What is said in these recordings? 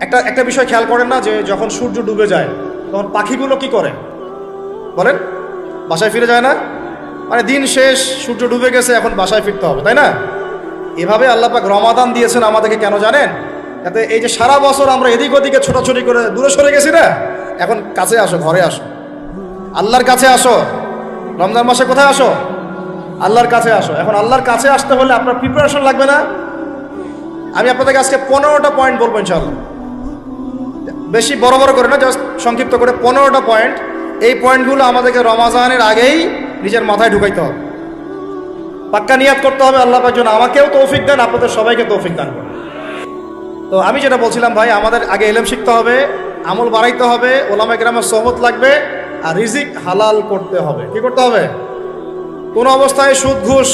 একটা বিষয় খেয়াল করেন না, যে যখন সূর্য ডুবে যায় তখন পাখিগুলো কি করে বলেন? বাসায় ফিরে যায় না? মানে দিন শেষ, সূর্য ডুবে গেছে, এখন বাসায় ফিরতে হবে, তাই না? এভাবে আল্লাহ পাক রমাদান দিয়েছেন আমাদেরকে, কেন জানেন? যাতে এই যে সারা বছর আমরা এদিক ওদিকে ছোটাছুটি করে দূরে সরে গেছি না, এখন কাছে আসো, ঘরে আসো, আল্লাহর কাছে আসো। রমজান মাসে কোথায় আসো? আল্লাহর কাছে আসো। এখন আল্লাহর কাছে আসতে হলে আপনার প্রিপারেশন লাগবে না? আমি আপনাদেরকে আজকে 15টা পয়েন্ট বলবো ইনশাআল্লাহ, বেশি বড় বড় করে না, জাস্ট সংক্ষিপ্ত করে 15টা পয়েন্ট। এই পয়েন্টগুলো আমাদেরকে রমাজানের আগেই নিজের মাথায় ঢুকাইতে হবে, পাক্কা নিয়াত করতে হবে। আল্লাহ পাক যেন আমাকেও তৌফিক দেন, আপনাদের সবাইকে তৌফিক দান করেন। তো আমি যেটা বলছিলাম ভাই, আমাদের আগে ইলম শিখতে হবে, আমল বাড়াইতে হবে, ওলামা কেরামের সোহবত লাগবে, আর রিজিক হালাল করতে হবে। কি করতে হবে? কোনো অবস্থায় সুদ ঘুষ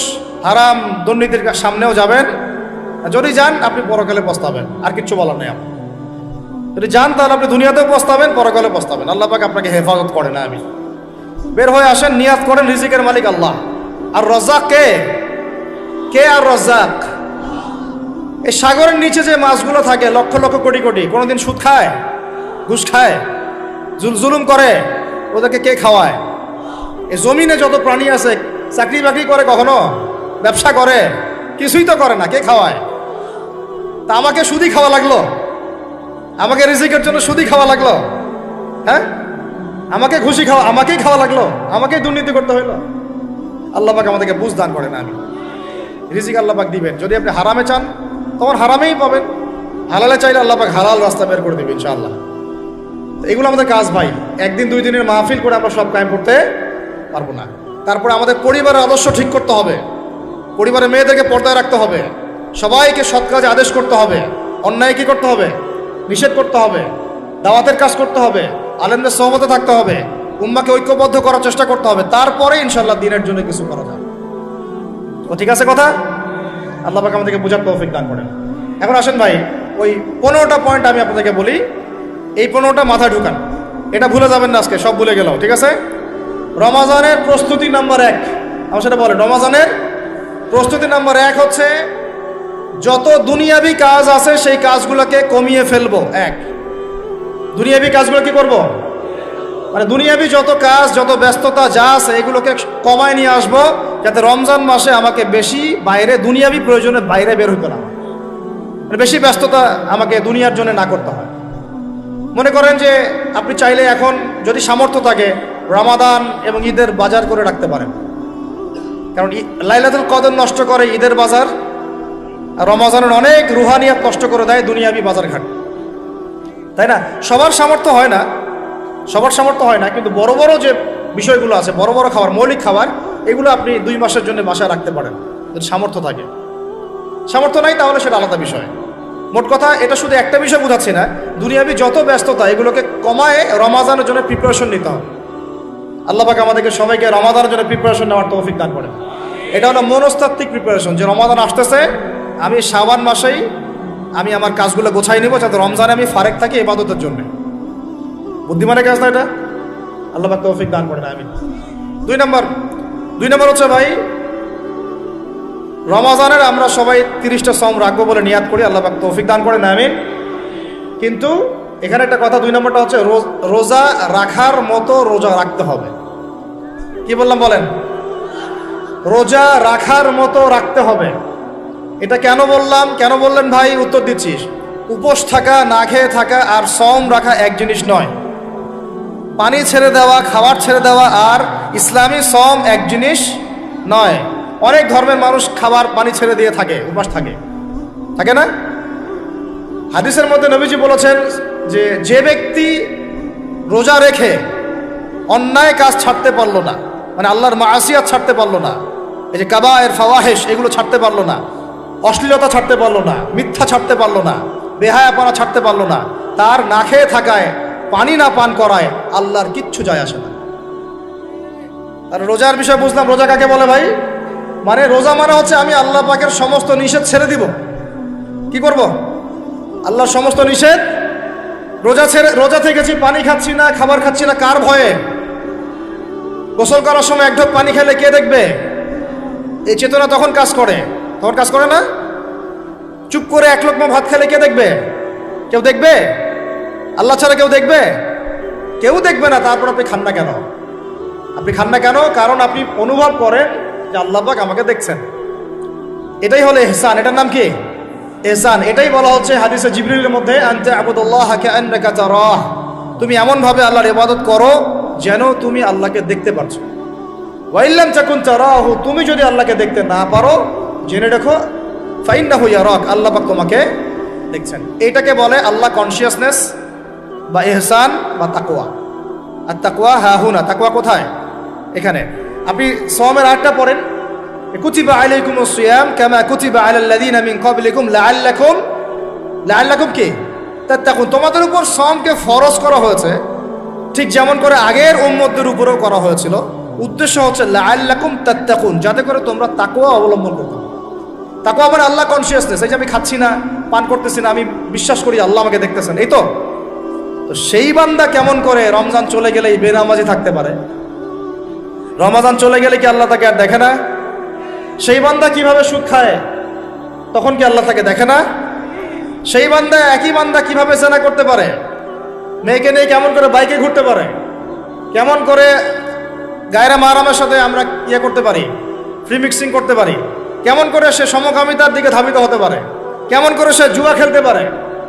হারাম দুর্নীতির সামনেও যাবেন, যদি যান আপনি পরকালে পস্তাবেন, আর কিচ্ছু বলার নেই। আপনি যদি যান তাহলে আপনি দুনিয়াতেও পস্তাবেন, পরকালে পস্তাবেন। আল্লাহ পাক আপনাকে হেফাজত করে না। আমি বের হয়ে আসেন, নিয়াত করেন, রিজিকের মালিক আল্লাহ। আর রজ্জাক কে? কে আর রজ্জাক? এই সাগরের নিচে যে মাছগুলো থাকে লক্ষ লক্ষ কোটি কোটি, কোনোদিন সুদ খায়, ঘুষ খায়, জুলুম করে? ওদেরকে কে খাওয়ায়? এই জমিনে যত প্রাণী আছে, চাকরি বাকরি করে কখনো? ব্যবসা করে? কিছুই তো করে না। কে খাওয়ায়? তা আমাকে সুদই খাওয়া লাগলো, আমাকে রিজিকের জন্য সুদই খাওয়া লাগলো, হ্যাঁ? আমাকে ঘুষি খাওয়া, আমাকেই খাওয়া লাগলো, আমাকেই দুর্নীতি করতে হইলো। আল্লাহ পাক আমাদেরকে বুঝ দান করেন। আমি রিজিক আল্লাহ পাক দিবেন। যদি আপনি হারামে চান তখন হারামেই পাবেন, হালালে চাইলে আল্লাহ পাক হালাল রাস্তা বের করে দেবেন ইনশাআল্লাহ। এগুলো আমাদের কাজ ভাই। একদিন দুই দিনের মাহফিল করে আমরা সব কায়েম করতে পারবো না। তারপরে আমাদের পরিবারের আদর্শ ঠিক করতে হবে, পরিবারের মেয়েদেরকে পর্দায় রাখতে হবে, সবাইকে সৎ কাজে আদেশ করতে হবে, অন্যায় কি করতে হবে? নিষেধ করতে হবে, দাওয়াতের কাজ করতে হবে, আলেমদের সহমতে থাকতে হবে, উম্মাকে ঐক্যবদ্ধ করার চেষ্টা করতে হবে। তারপরে ইনশাআল্লাহ দিনের জন্য কিছু করা যাবে। ও ঠিক আছে কথা? আল্লাহ পাক আমাদেরকে বুঝার তৌফিক দান করেন। এখন আসেন ভাই, ওই 15টা পয়েন্ট আমি আপনাদেরকে বলি, এই 15টা মাথায় ঢুকান, এটা ভুলে যাবেন না। আজকে সব ভুলে গেল, ঠিক আছে? রমাজানের প্রস্তুতি নাম্বার 1, আমার সেটা বলেন। রমাজানের প্রস্তুতি নাম্বার 1 হচ্ছে যত দুনিয়াবি কাজ আছে সেই কাজগুলোকে কমিয়ে ফেলবো। দুনিয়াবি কাজগুলো কি করব? মানে দুনিয়াবি যত কাজ, যত ব্যস্ততা যা আছে এগুলোকে কমায় নিয়ে আসবো, যাতে রমজান মাসে আমাকে বেশি বাইরে দুনিয়াবি প্রয়োজনে বাইরে বের হইতে না, মানে বেশি ব্যস্ততা আমাকে দুনিয়ার জন্য না করতে হয়। মনে করেন যে আপনি চাইলে এখন যদি সামর্থ্য থাকে রমাদান এবং ঈদের বাজার করে রাখতে পারেন, কারণ লাইলাতুল কদর নষ্ট করে ঈদের বাজার, আর রমাজানের অনেক রুহানিয়াত নষ্ট করে দেয় দুনিয়াবি বাজার ঘাট, তাই না? সবার সামর্থ্য হয় না, সবার সামর্থ্য হয় না, কিন্তু বড় বড় যে বিষয়গুলো আছে, বড় বড় খাবার, মৌলিক খাবার, এগুলো আপনি 2 মাসের জন্য বাসায় রাখতে পারেন যদি সামর্থ্য থাকে। সামর্থ্য নাই তাহলে সেটা আলাদা বিষয়। মোট কথা, এটা শুধু একটা বিষয় বোঝাচ্ছি না, দুনিয়াবি যত ব্যস্ততা এগুলোকে কমায় রমাদানের জন্য প্রিপারেশন নিতে হবে। আল্লাহ পাক আমাদেরকে সবাইকে রমাদানের জন্য প্রিপারেশন নেওয়ার তৌফিক দান করেন। এটা হলো মনস্তাত্ত্বিক প্রিপারেশন, যে রমাদান আসতেছে, আমি শাবান মাসেই আমি আমার কাজগুলো গোছাই নিব, যাতে রমজানে আমি ফারেক থাকি ইবাদতের জন্য। বুদ্ধিমানের কাজ না এটা? আল্লাহ পাক তৌফিক দান করেন। আমিন। 2 নম্বর হচ্ছে ভাই, রমাজানের আমরা সবাই 30টা সম রাখবো বলে নিয়াত করি, আল্লাহ পাক তৌফিক দান করেন। আমিন। কিন্তু এখানে একটা কথা, 2 নম্বরটা হচ্ছে রোজা রাখার মতো রোজা রাখতে হবে। কি বললাম বলেন? রোজা রাখার মতো রাখতে হবে। এটা কেন বললাম? কেন বললেন ভাই? উত্তর দিচ্ছিস। উপোস থাকা, না খেয়ে থাকা আর সম রাখা এক জিনিস নয়। পানি ছেড়ে দেওয়া, খাবার ছেড়ে দেওয়া আর ইসলামী সম এক জিনিস নয়। অনেক ধর্মের মানুষ খাবার পানি ছেড়ে দিয়ে থাকে, উপাস থাকে, থাকে না? হাদিসের মধ্যে নবীজি বলেছেন যে ব্যক্তি রোজা রেখে অন্যায় কাজ ছাড়তে পারলো না, মানে আল্লাহর মাসিয়াত ছাড়তে পারলো না, এই যে কাবায়ের ফাওয়াহিশ এগুলো ছাড়তে পারলো না, অশ্লীলতা ছাড়তে পারলো না, মিথ্যা ছাড়তে পারলো না, বেহায়াপনা ছাড়তে পারলো না, তার না খেয়ে থাকায়, পানি না পান করায় আল্লাহর কিচ্ছু যায় আসে না। আর রোজার বিষয় বুঝলাম। রোজা কাকে বলে ভাই? মানে রোজা মানে হচ্ছে আমি আল্লাহ পাকের সমস্ত নিষেধ ছেড়ে দিব। কি করব? আল্লাহর সমস্ত নিষেধ রোজা থেকেছি, পানি খাচ্ছি না, খাবার খাচ্ছি না, কার ভয়ে? গোসল করার সময় 1 ঢোক পানি খেলে কে দেখবে? এই চেতনা তখন কাজ করে, তখন কাজ করে না? চুপ করে 1 লোকমা ভাত খেলে কে দেখবে? কেউ দেখবে? আল্লাহ ছাড়া কেউ দেখবে? কেউ দেখবে না। তারপর আপনি খান না কেন? আপনি খান না কেন? কারণ আপনি অনুভব করেন যে আল্লাহ পাক আমাকে দেখছেন। এটাই হলো ইহসান। এটার নাম কি? ইহসান। এটাই বলা হচ্ছে হাদিসে জিবরিলের মধ্যে, আনতা আবুদুল্লাহ কাআন্নাকা তারাহ, তুমি এমন ভাবে আল্লাহর ইবাদত করো যেন তুমি আল্লাহকে দেখতে পারছো। ওয়া ইল্লাম তাকুন তারাহু, তুমি যদি আল্লাহকে দেখতে না পারো, জেনে রাখো ফাইন্নাহু ইয়ারাক, আল্লাহ পাক তোমাকে দেখছেন। এটাকে বলে আল্লাহ কনসিয়াসনেস বা ইহসান বা তাকওয়া। আর তাকওয়া হাহুনা, তাকওয়া কোথায়? এখানে। আপনি সওমের আয়াতটা পড়েন, কুতিবা আলাইকুমুস সিয়াম কামা কুতিবা আলাল লাযিনা মিন ক্বাবলিকুম লাআল্লাকুম কি তাত্তাকুন, তোমাদের উপর সওমকে ফরজ করা হয়েছে ঠিক যেমন করে আগের উম্মতদের উপরেও করা হয়েছিল। উদ্দেশ্য হচ্ছে লাআল্লাকুম তাত্তাকুন, যাতে করে তোমরা তাকওয়া অবলম্বন করতে পারো। তাকওয়া মানে আল্লাহ কনসিয়াসনেস। এই যে আমি খাচ্ছি না, পান করতেছি না, আমি বিশ্বাস করি আল্লাহ আমাকে দেখতেছেন, এই তো। তো সেই বান্দা কেমন করে রমজান চলে গেলেই বেনামাজি থাকতে পারে? রমজান চলে গেলে কি আল্লাহ তাকে আর দেখে না? সেই বান্দা কিভাবে সুদ খায়, তখন কি আল্লাহ তাকে দেখে না? সেই বান্দা, একই বান্দা কিভাবে জেনা করতে পারে? মেয়েকে নিয়ে কেমন করে বাইকে ঘুরতে পারে? কেমন করে গায়রা মাহরামের সাথে আমরা ইয়ে করতে পারি, ফ্রি মিক্সিং করতে পারি? কেমন করে সে সমকামিতার দিকে ধাবিত হতে পারে? কেমন করে সে জুয়া খেলতে পারে?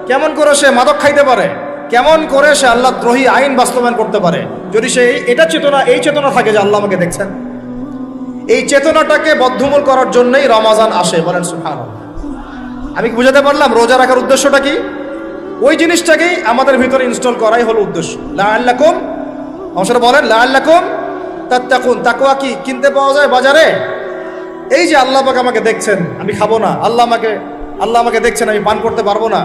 কেমন করে সে মাদক খাইতে পারে? কেমন করে সে আল্লাহ দ্রোহী আইন বাস্তবায়ন করতে পারে? যদি সে এটা চেতনা, এই চেতনা থাকে যে আল্লাহ আমাকে দেখছেন, এই চেতনাটাকে বদ্ধমূল করার জন্যই রমাজান আসে। বলেন সুবহানাল্লাহ। আমি কি বুঝাতে পারলাম রোজা রাখার উদ্দেশ্যটা কি? ওই জিনিসটাকেই আমাদের ভিতরে ইনস্টল করাই হলো উদ্দেশ্য। লাআল্লাকুম, আমার বলেন লাআল্লাকুম তাত্তাকুন। তাকওয়া কি কিনতে পাওয়া যায় বাজারে? এই যে আল্লাহ পাক আমাকে দেখছেন, আমি খাবো না, আল্লাহ আমাকে দেখছেন, আমি পান করতে পারবো না,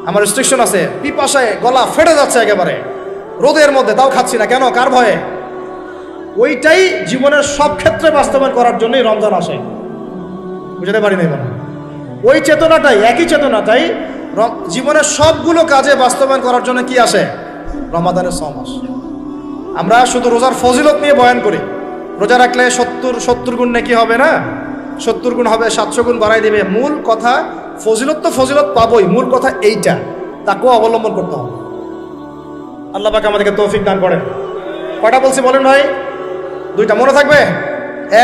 আমার রেস্ট্রিকশন আছে, পিপাসায় গলা ফেটে যাচ্ছে একেবারে রোদের মধ্যে, তাও খাচ্ছি না কেন? কার ভয়ে? ওইটাই জীবনের সব ক্ষেত্রে বাস্তবায়ন করার জন্যই রমজান আসে। বুঝতে পারি নাই মানে ওই চেতনাটাই, একই চেতনাটাই জীবনের সবগুলো কাজে বাস্তবায়ন করার জন্য কি আসে? রমাদানের সওম আসে। আমরা শুধু রোজার ফজিলত নিয়ে বয়ান করি, রোজা রাখলে 70 গুণ নাকি হবে না, 70 গুণ হবে, 700 গুণ বাড়াই দেবে। মূল কথা ফজিলত তো ফজিলত পাবোই, মূল কথা এইটা, তাকেও অবলম্বন করতে হবে। আল্লাহ পাক আমাদেরকে তৌফিক দান করেন। কয়টা বলছি বলেন ভাই? 2টা মনে থাকবে।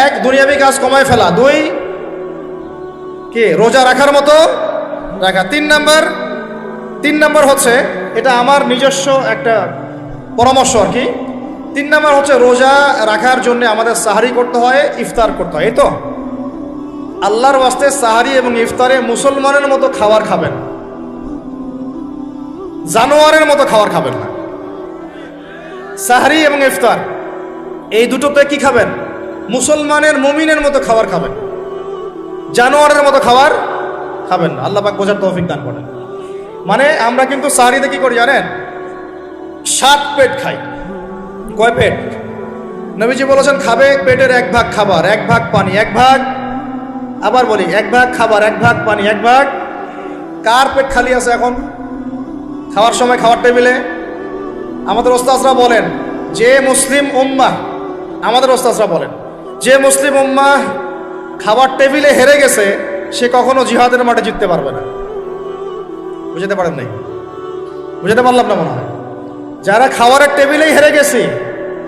1, দুনিয়াবি কাজ কমায় ফেলা। 2, কি রোজা রাখার মতো রাখা। 3 নাম্বার হচ্ছে, এটা আমার নিজস্ব একটা পরামর্শ আর কি। 3 নাম্বার হচ্ছে রোজা রাখার জন্য আমাদের সাহারি করতে হয়, ইফতার করতে হয়, এই তো। আল্লাহর ওয়াস্তে সাহারি এবং ইফতারে মুসলমানের মতো খাবার খাবেন, জানোয়ারের মতো খাবার খাবেন না। সাহারি এবং ইফতার এই দুটোতে কি খাবেন? মুসলমানের, মুমিনের মতো খাবার খাবেন, জানোয়ারের মতো খাবার খাবেন না। আল্লাহ পাক বোঝার তৌফিক দান করেন। মানে আমরা কিন্তু সাহারিতে কি করি জানেন? 7 পেট খাই। কয় পেট? নবীজি বলেছেন খাবে পেটের 1 ভাগ খাবার, 1 ভাগ পানি, 1 ভাগ, আবার বলি 1 ভাগ খাবার, 1 ভাগ পানি, 1 ভাগ। কার পেট খালি আছে এখন খাওয়ার সময়, খাওয়ার টেবিলে? আমাদের ওস্তাদরা বলেন যে মুসলিম উম্মাহ, আমাদের ওস্তাদরা বলেন যে মুসলিম উম্মাহ খাবার টেবিলে হেরে গেছে, সে কখনো জিহাদের মাঠে জিততে পারবে না। বুঝতে পারেন নাই? বুঝতে পারলাম না মনে হয়। যারা খাবারের টেবিলেই হেরে গেছে,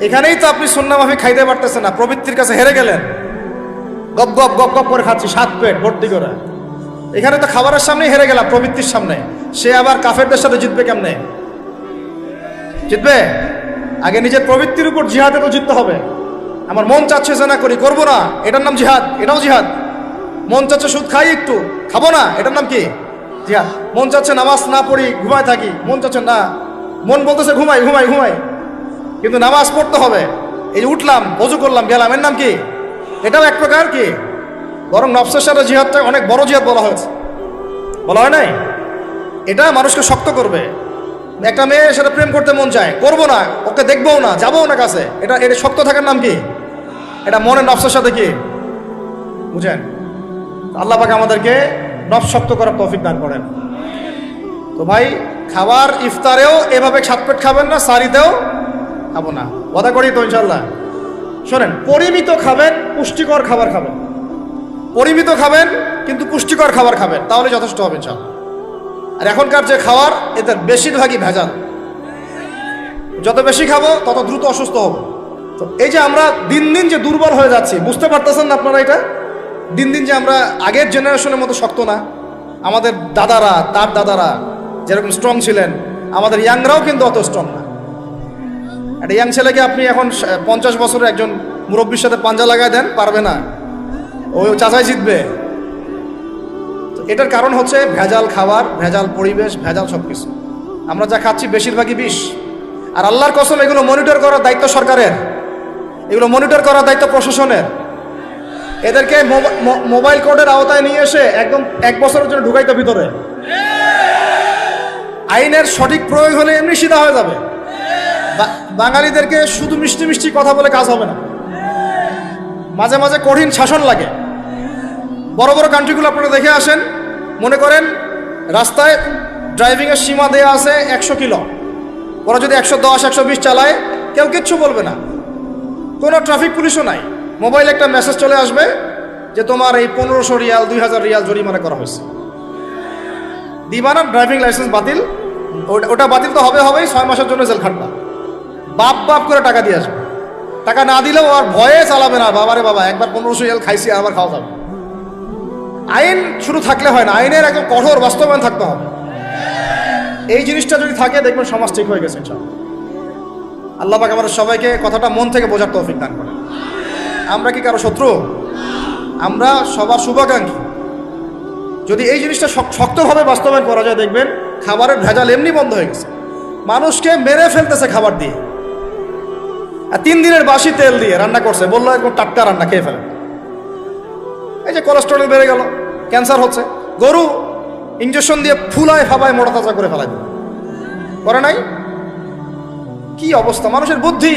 এখানেই তো আপনি সুন্নাহ মাফিক খাইতে পারতেছেন না, প্রবৃত্তির কাছে হেরে গেলেন। গপ গপ গপ গপ করে খাচ্ছি 7 পেট ভর্তি করে, এখানে তো খাবারের সামনেই হেরে গেলাম, প্রবৃত্তির সামনে। সে আবার কাফেরদের সাথে জিতবে কেমনে? জিতবে আগে নিজের প্রবৃত্তির উপর জিহাদে তো জিততে হবে। আমার মন চাচ্ছে জেনা করি, করবো না, এটার নাম জিহাদ, এটাও জিহাদ। মন চাচ্ছে সুদ খাই, একটু খাবো না, এটার নাম কি? জিহাদ। মন চাচ্ছে নামাজ না পড়ি, ঘুমায় থাকি, মন চাচ্ছে না, মন বলতেছে ঘুমাই ঘুমাই ঘুমাই, কিন্তু নামাজ পড়তে হবে। এই যে উঠলাম, ওযু করলাম, গেলাম, এর নাম কি? এটাও এক প্রকার কি, বরং নফসের সাথে জিহাদটা অনেক বড় জিহাদ বলা হয়েছে, বলা হয় নাই? এটা মানুষকে শক্ত করবে। একটা মেয়ে সেটা প্রেম করতে মন চায়, করবো না, ওকে দেখবও না, যাবও না কাছে, এটা শক্ত থাকার নাম কি? এটা মনের নফসের সাথে কি, বুঝেন? আল্লাহ পাক আমাদেরকে নফস শক্ত করার তৌফিক দান করেন। তো ভাই, খাবার ইফতারেও এভাবে 7 পেট খাবেন না, সারিতেও খাবো না, ওয়াদা করি তো ইনশাল্লাহ। শোনেন, পরিমিত খাবেন, পুষ্টিকর খাবার খাবেন, পরিমিত খাবেন কিন্তু পুষ্টিকর খাবার খাবেন, তাহলে যথেষ্ট হবে ইনশাল্লাহ। আর এখনকার যে খাবার এদের বেশিরভাগই ভেজাল। যত বেশি খাবো তত দ্রুত অসুস্থ হবো। তো এই যে আমরা দিন দিন যে দুর্বল হয়ে যাচ্ছি, বুঝতে পারতেছেন না আপনারা? এটা দিন দিন যে আমরা আগের জেনারেশনের মতো শক্ত না। আমাদের দাদারা, তার দাদারা যেরকম স্ট্রং ছিলেন, আমাদের ইয়াংরাও কিন্তু অত স্ট্রং না। একটা ইয়াং ছেলেকে আপনি এখন 50 বছরের একজন মুরব্বীর সাথে পাঞ্জা লাগায় দেন, পারবে না, ও চাচাই জিতবে। তো এটার কারণ হচ্ছে ভেজাল খাবার, ভেজাল পরিবেশ, ভেজাল সব কিছু। আমরা যা খাচ্ছি বেশিরভাগই বিষ। আর আল্লাহর কসম, এগুলো মনিটর করার দায়িত্ব সরকারের, এগুলো মনিটর করার দায়িত্ব প্রশাসনের। এদেরকে মোবাইল কোর্টের আওতায় নিয়ে এসে একদম 1 বছরের জন্য ঢুকাইতে ভিতরে। আইনের সঠিক প্রয়োগ হলে এমনি সিধা হয়ে যাবে। বাঙালিদেরকে শুধু মিষ্টি মিষ্টি কথা বলে কাজ হবে না, মাঝে মাঝে কঠিন শাসন লাগে। বড় বড় কান্ট্রিগুলো আপনারা দেখে আসেন, মনে করেন রাস্তায় ড্রাইভিংয়ের সীমা দেওয়া আছে 100 কিলো, ওরা যদি 110, 120 চালায় কেউ কিচ্ছু বলবে না, কোনো ট্রাফিক পুলিশও নাই। মোবাইলে একটা মেসেজ চলে আসবে যে তোমার এই 1500 রিয়াল, 2000 রিয়াল জরিমানা করা হয়েছে। দিবানা ড্রাইভিং লাইসেন্স বাতিল, ওটা বাতিল তো হবেই, 6 মাসের জন্য জেল খাটবা। বাপ করে টাকা দিয়ে আসবে। টাকা না দিলেও আর ভয়ে চালাবে না, বাবারে বাবা একবার 1500 রিয়াল খাইছি, আবার খাওয়া যাবে। আইন শুধু থাকলে হয় না, আইনের একদম কঠোর বাস্তবায়ন থাকতে হবে। এই জিনিসটা যদি থাকে দেখবেন সমাজ ঠিক হয়ে গেছে ইনশাআল্লাহ। আল্লাহ পাক আমাদের সবাইকে কথাটা মন থেকে বোঝার তৌফিক দান করেন। আমরা কি কারো শত্রু? আমরা সবার শুভাকাঙ্ক্ষী। যদি এই জিনিসটা শক্তভাবে বাস্তবায়ন করা যায়, দেখবেন খাবারের ভেজাল এমনি বন্ধ হয়ে গেছে। মানুষকে মেরে ফেলতেছে খাবার দিয়ে, আর 3 দিনের বাসি তেল দিয়ে রান্না করছে, বললো একদম টাটকা রান্না, খেয়ে ফেলে। এই যে কোলেস্টেরল বেড়ে গেল, ক্যান্সার হচ্ছে। গরু ইঞ্জেকশন দিয়ে ফুলায় ফাবায় মোটা তাজা করে ফেলাই করে নাই? কি অবস্থা মানুষের বুদ্ধি!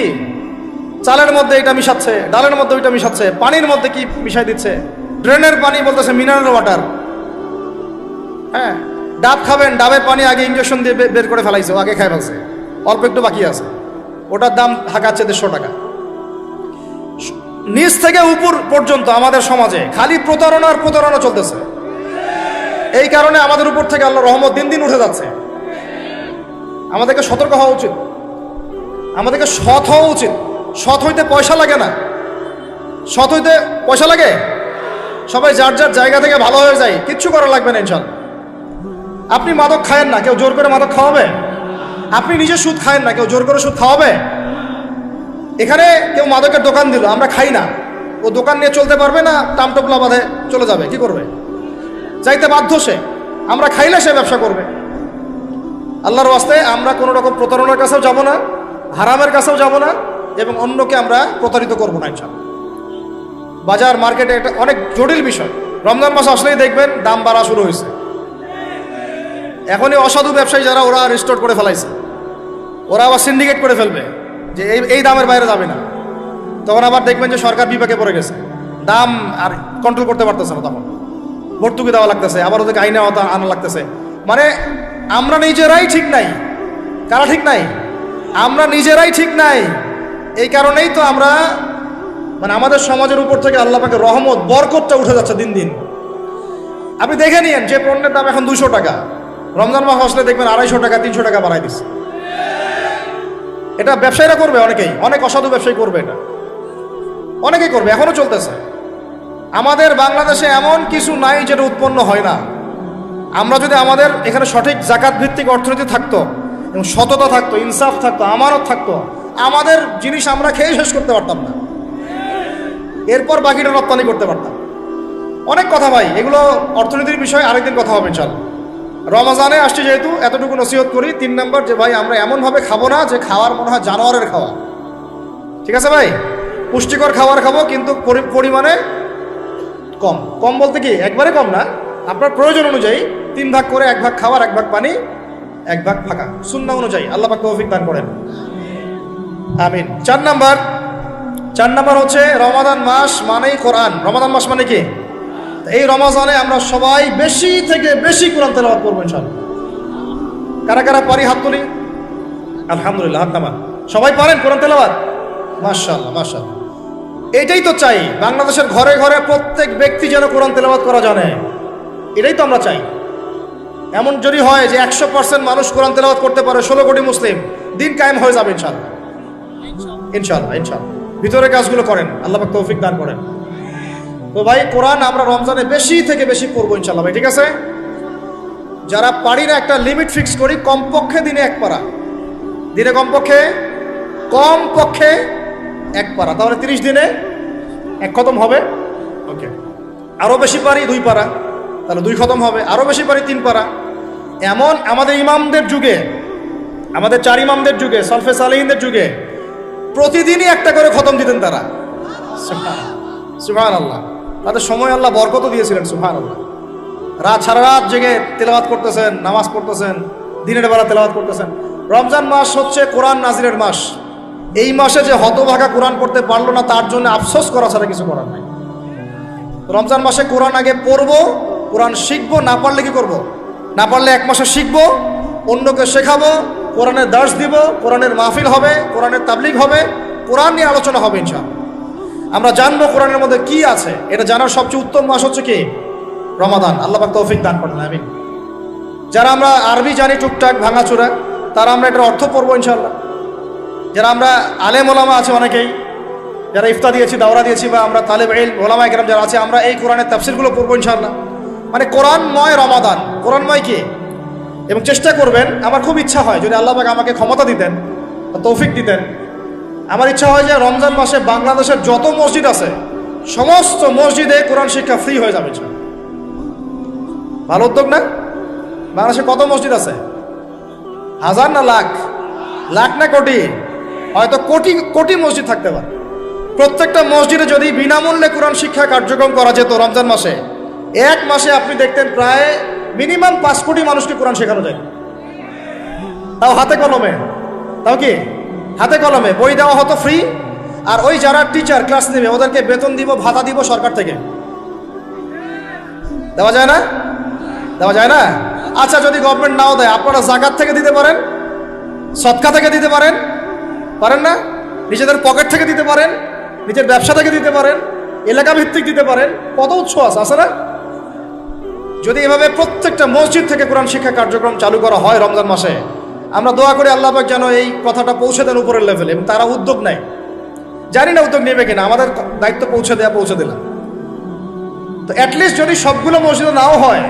চালের মধ্যে এটা মিশাচ্ছে, ডালের মধ্যে ওইটা মিশাচ্ছে, পানির মধ্যে কি মিশাই দিচ্ছে, ড্রেনের পানি বলতেছে মিনারেল ওয়াটার। হ্যাঁ, ডাব খাবেন, ডাবের পানি আগে ইঞ্জেকশন দিয়ে বের করে ফেলাইছে, আগে খাই ফেলছে, অল্প একটু বাকি আছে, ওটার দাম হাঁকাচ্ছে 150 টাকা। নিচ থেকে উপর পর্যন্ত আমাদের সমাজে খালি প্রতারণা চলতেছে। এই কারণে আমাদের উপর থেকে আল্লাহর রহমত দিন দিন উঠে যাচ্ছে। আমাদেরকে সতর্ক হওয়া উচিত, আমাদেরকে সৎ হওয়া উচিত। সৎ হইতে পয়সা লাগে না, সৎ হইতে পয়সা লাগে? সবাই যার যার জায়গা থেকে ভালো হয়ে যায়, কিচ্ছু করা লাগবে না ইনশাআল্লাহ। আপনি মাদক খায়েন না, কেউ জোর করে মাদক খাওয়াবে? আপনি নিজে সুদ খায়েন না, কেউ জোর করে সুদ খাওয়াবে? এখানে কেউ মাদকের দোকান দিল, আমরা খাই না, ও দোকান নিয়ে চলতে পারবে না? টামটোপলা বাঁধে চলে যাবে, কি করবে? যাইতে বাধ্য সে। আমরা খাইলে সে ব্যবসা করবে। আল্লাহর ওয়াস্তে আমরা কোনো রকম প্রতারণার কাছেও যাব না, হারামের কাছেও যাব না, এবং অন্যকে আমরা প্রতারিত করবো না ইনশাআল্লাহ। বাজার মার্কেটে একটা অনেক জটিল বিষয়। রমজান মাস আসলেই দেখবেন দাম বাড়া শুরু হয়েছে। এখনই অসাধু ব্যবসায়ী যারা, ওরা রিস্টোর করে ফেলাইছে, ওরা আবার সিন্ডিকেট করে ফেলবে যে এই দামের বাইরে যাবে না। তখন আবার দেখবেন যে সরকার বিপাকে পড়ে গেছে, দাম আর কন্ট্রোল করতে পারতেছে না, তখন ভর্তুকি দেওয়া লাগতেছে, আবার ওদেরকে আইনে আনা লাগতেছে। মানে আমরা নিজেরাই ঠিক নাই। কারা ঠিক নাই? আমরা নিজেরাই ঠিক নাই। এই কারণেই তো আমরা আমাদের সমাজের উপর থেকে আল্লাহ পাকের রহমত, বরকতটা উঠে যাচ্ছে দিন দিন। আপনি দেখে নিয়েন, যে পণ্যের দাম এখন 200 টাকা, রমজান মাস আসলে দেখবেন 250 টাকা, 300 টাকা বাড়াই দিচ্ছে। এটা ব্যবসায়ীরা করবে, অনেক অসাধু ব্যবসায়ী করবে, এটা অনেকেই করবে, এখনো চলতেছে। আমাদের বাংলাদেশে এমন কিছু নাই যেটা উৎপন্ন হয় না। আমরা যদি আমাদের এখানে সঠিক জাকাত ভিত্তিক অর্থনীতি থাকতো, এবং সততা থাকতো, ইনসাফ থাকতো, আমানত থাকতো, আমাদের জিনিস আমরা খেয়ে শেষ করতে পারতাম না, এরপর বাকিটা রপ্তানি করতে পারতাম। অনেক কথা ভাই, এগুলো অর্থনীতির বিষয়, আরেকদিন কথা হবে ইনশাআল্লাহ। রমজানে আসছে যেহেতু, এতটুকু নসিহত করি। 3 নম্বর, যে ভাই আমরা এমনভাবে খাবো না যে খাওয়ার মনে হয় জানোয়ারের খাওয়া। ঠিক আছে ভাই, পুষ্টিকর খাবার খাবো, কিন্তু পরিমাণে কম। কম বলতে কি একবারে কম না, আপনার প্রয়োজন অনুযায়ী 3 ভাগ করে, 1 ভাগ খাবার, 1 ভাগ পানি, 1 ভাগ ফাঁকা, সুন্নাহ অনুযায়ী। আল্লাহ পাক তৌফিক দান করেন, আমিন। 4 নাম্বার হচ্ছে রমাদান মাস মানেই কোরআন। রমাদান মাস মানে কি? এই রমজানে আমরা সবাই বেশি থেকে বেশি কোরআন তেলাওয়াত করবো ইনশাআল্লাহ। কারা কারা পারি হাত তুলি? আলহামদুলিল্লাহ, হাত নামান। সবাই পারেন কোরআন তেলাওয়াত? মাশাআল্লাহ, মাশাআল্লাহ। এটাই তো চাই, বাংলাদেশের ঘরে ঘরে প্রত্যেক ব্যক্তি যেন কোরআন তেলাওয়াত করা জানে, এটাই তো আমরা চাই। এমন যদি হয় যে 100% মানুষ কোরআন তেলাওয়াত করতে পারে, 16 কোটি মুসলিম, দিন কায়েম হয়ে যাবে ইনশাআল্লাহ। ইনশাআল্লাহ ইনশাআল্লাহ ভিতরে কাজগুলো করেন, আল্লাহ পাক তৌফিক দান করেন। তো ভাই কোরআন আমরা রমজানে বেশি থেকে বেশি পড়বো ইনশাআল্লাহ ভাই, ঠিক আছে? যারা পারি না একটা লিমিট ফিক্স করি, কমপক্ষে দিনে 1 পারা, দিনে কমপক্ষে 1 পারা, তাহলে 30 দিনে 1 খতম হবে। ওকে, আরো বেশি পারি 2 পারা, তাহলে 2 খতম হবে। আরো বেশি পারি 3 পারা। এমন আমাদের ইমামদের যুগে, আমাদের 4 ইমামদের যুগে, সলফে সালেহিনদের যুগে প্রতিদিনই একটা করে খতম দিতেন তারা। সুবহানাল্লাহ, তাদের সময় আল্লাহ বরকত দিয়েছিলেন। সুবহানাল্লাহ, সারা রাত জেগে তেলাওয়াত করতেছেন, নামাজ পড়তেছেন, দিনের বেলা তেলাওয়াত করতেছেন। রমজান মাস হচ্ছে কোরআন নাজিলের মাস। এই মাসে যে হতভাগা কোরআন পড়তে পারলো না, তার জন্য আফসোস করা ছাড়া কিছু করার নাই। রমজান মাসে কোরআন আগে পড়বো, কোরআন শিখবো, না পারলে কি করব? না পারলে 1 মাসে শিখবো, অন্যকে শেখাবো, কোরআনের দার্স দিব, কোরআনের মাহফিল হবে, কোরআনের তাবলিগ হবে, কোরআন নিয়ে আলোচনা হবে ইনশাআল্লাহ। আমরা জানবো কোরআনের মধ্যে কি আছে। এটা জানার সবচেয়ে উত্তম মাস হচ্ছে কি? রমাদান। আল্লাহ পাক তৌফিক দান করেন, আমিন। যারা আমরা আরবি জানি টুকটাক ভাঙাচোরা, তারা আমরা এটার অর্থ পড়বো ইনশাআল্লাহ। যারা আমরা আলেম ওলামা আছে অনেকেই, যারা ইফতা দিয়েছি, দাওরা দিয়েছি, বা আমরা তালেব ইলম ওলামা ইকরাম যারা আছে, আমরা এই কোরআনের তাফসিরগুলো পড়বো ইনশাআল্লাহ। মানে কোরআনময় রমাদান, কোরআনময় কি? এবং চেষ্টা করবেন, আমার খুব ইচ্ছা হয় যদি আল্লাহ পাক আমাকে ক্ষমতা দিতেন, তৌফিক দিতেন, আমার ইচ্ছা হয় যে রমজান মাসে বাংলাদেশের যত মসজিদ আছে সমস্ত মসজিদে কোরআন শিক্ষা ফ্রি হয়ে যাবে। ভালো উদ্যোগ না? বাংলাদেশে কত মসজিদ আছে? হাজার না লাখ? লাখ না কোটি? হয়তো কোটি কোটি মসজিদ থাকতে পারে। প্রত্যেকটা মসজিদে যদি বিনামূল্যে কোরআন শিক্ষা কার্যক্রম করা যেত রমজান মাসে, 1 মাসে আপনি দেখতেন প্রায় মিনিমাম 5 কোটি মানুষকে কোরআন শেখানো যায়। তাও হাতে কলমে, তাও কি হাতে কলমে, বই দেওয়া হতো ফ্রি। আর ওই যারা টিচার ক্লাস নেবে ওদেরকে বেতন দিব, ভাতা দিব সরকার থেকে। দেওয়া যায় না? দেওয়া যায় না? আচ্ছা, যদি গভর্নমেন্ট নাও দেয়, আপনারা জাকাত থেকে দিতে পারেন, সদকা থেকে দিতে পারেন, পারেন না? নিজেদের পকেট থেকে দিতে পারেন, নিজের ব্যবসা থেকে দিতে পারেন, এলাকা ভিত্তিক দিতে পারেন। কত উৎস আছে না? যদি এভাবে প্রত্যেকটা মসজিদ থেকে কোরআন শিক্ষা কার্যক্রম চালু করা হয় রমজান মাসে, আমরা দোয়া করি আল্লাহ পাক যেন এই কথাটা পৌঁছে দেন উপরের লেভেলে, এবং তারা উদ্যোগ নেয়। জানি না উদ্যোগ নেবে কিনা, আমাদের দায়িত্ব পৌঁছে দিলাম। তো অ্যাটলিস্ট যদি সবগুলো মসজিদে নাও হয়,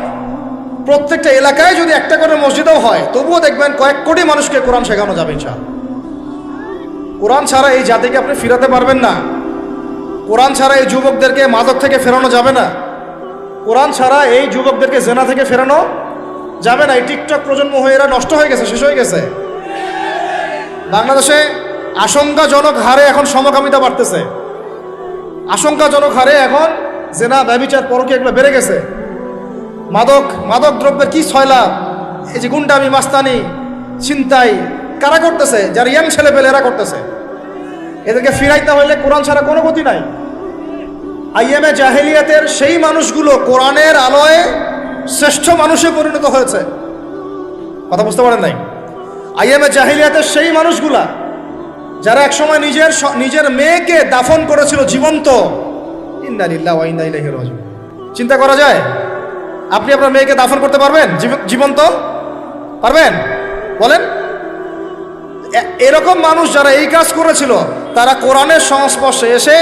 প্রত্যেকটা এলাকায় যদি একটা করে মসজিদও হয়, তবুও দেখবেন কয়েক কোটি মানুষকে কোরআন শেখানো যাবে ইনশাআল্লাহ। কোরআন ছাড়া এই জাতিকে আপনি ফিরাতে পারবেন না। কোরআন ছাড়া এই যুবকদেরকে মাদক থেকে ফেরানো যাবে না। কোরআন ছাড়া এই যুবকদেরকে জেনা থেকে ফেরানো যাবে না। এই টিকটক প্রজন্ম হয়ে এরা নষ্ট হয়ে গেছে, শেষ হয়ে গেছে। বাংলাদেশে আশঙ্কাজনক হারে এখন সমকামিতা বাড়তেছে। আশঙ্কাজনক হারে এখন জেনা, ব্যভিচার, পরকীয়া এগুলো বেড়ে গেছে। মাদক দ্রব্যের কি ছয়লাভ, এই যে গুন্ডামি, মাস্তানি, ছিনতাই কারা করতেছে? যারা ইয়াং ছেলে পেলে এরা করতেছে। এদেরকে ফিরাইতে হইলে কোরআন ছাড়া কোনো গতি নাই। আইএমএ জাহেলিয়াতের সেই মানুষগুলো কোরআনের আলোয় শ্রেষ্ঠ মানুষে পরিণত হয়েছে। কথা বুঝতে পারেন নাই? আইএমএ জাহেলিয়াতের সেই মানুষগুলা যারা একসময় নিজের মেয়েকে দাফন করেছিল জীবন্ত। ইন্না লিল্লাহি ওয়া ইন্না ইলাইহি রাজিউন। চিন্তা করা যায়? আপনি আপনার মেয়েকে দাফন করতে পারবেন জীবন্ত? পারবেন? বলেন। এরকম মানুষ যারা এই কাজ করেছিল, তারা কোরআনের সংস্পর্শে এসে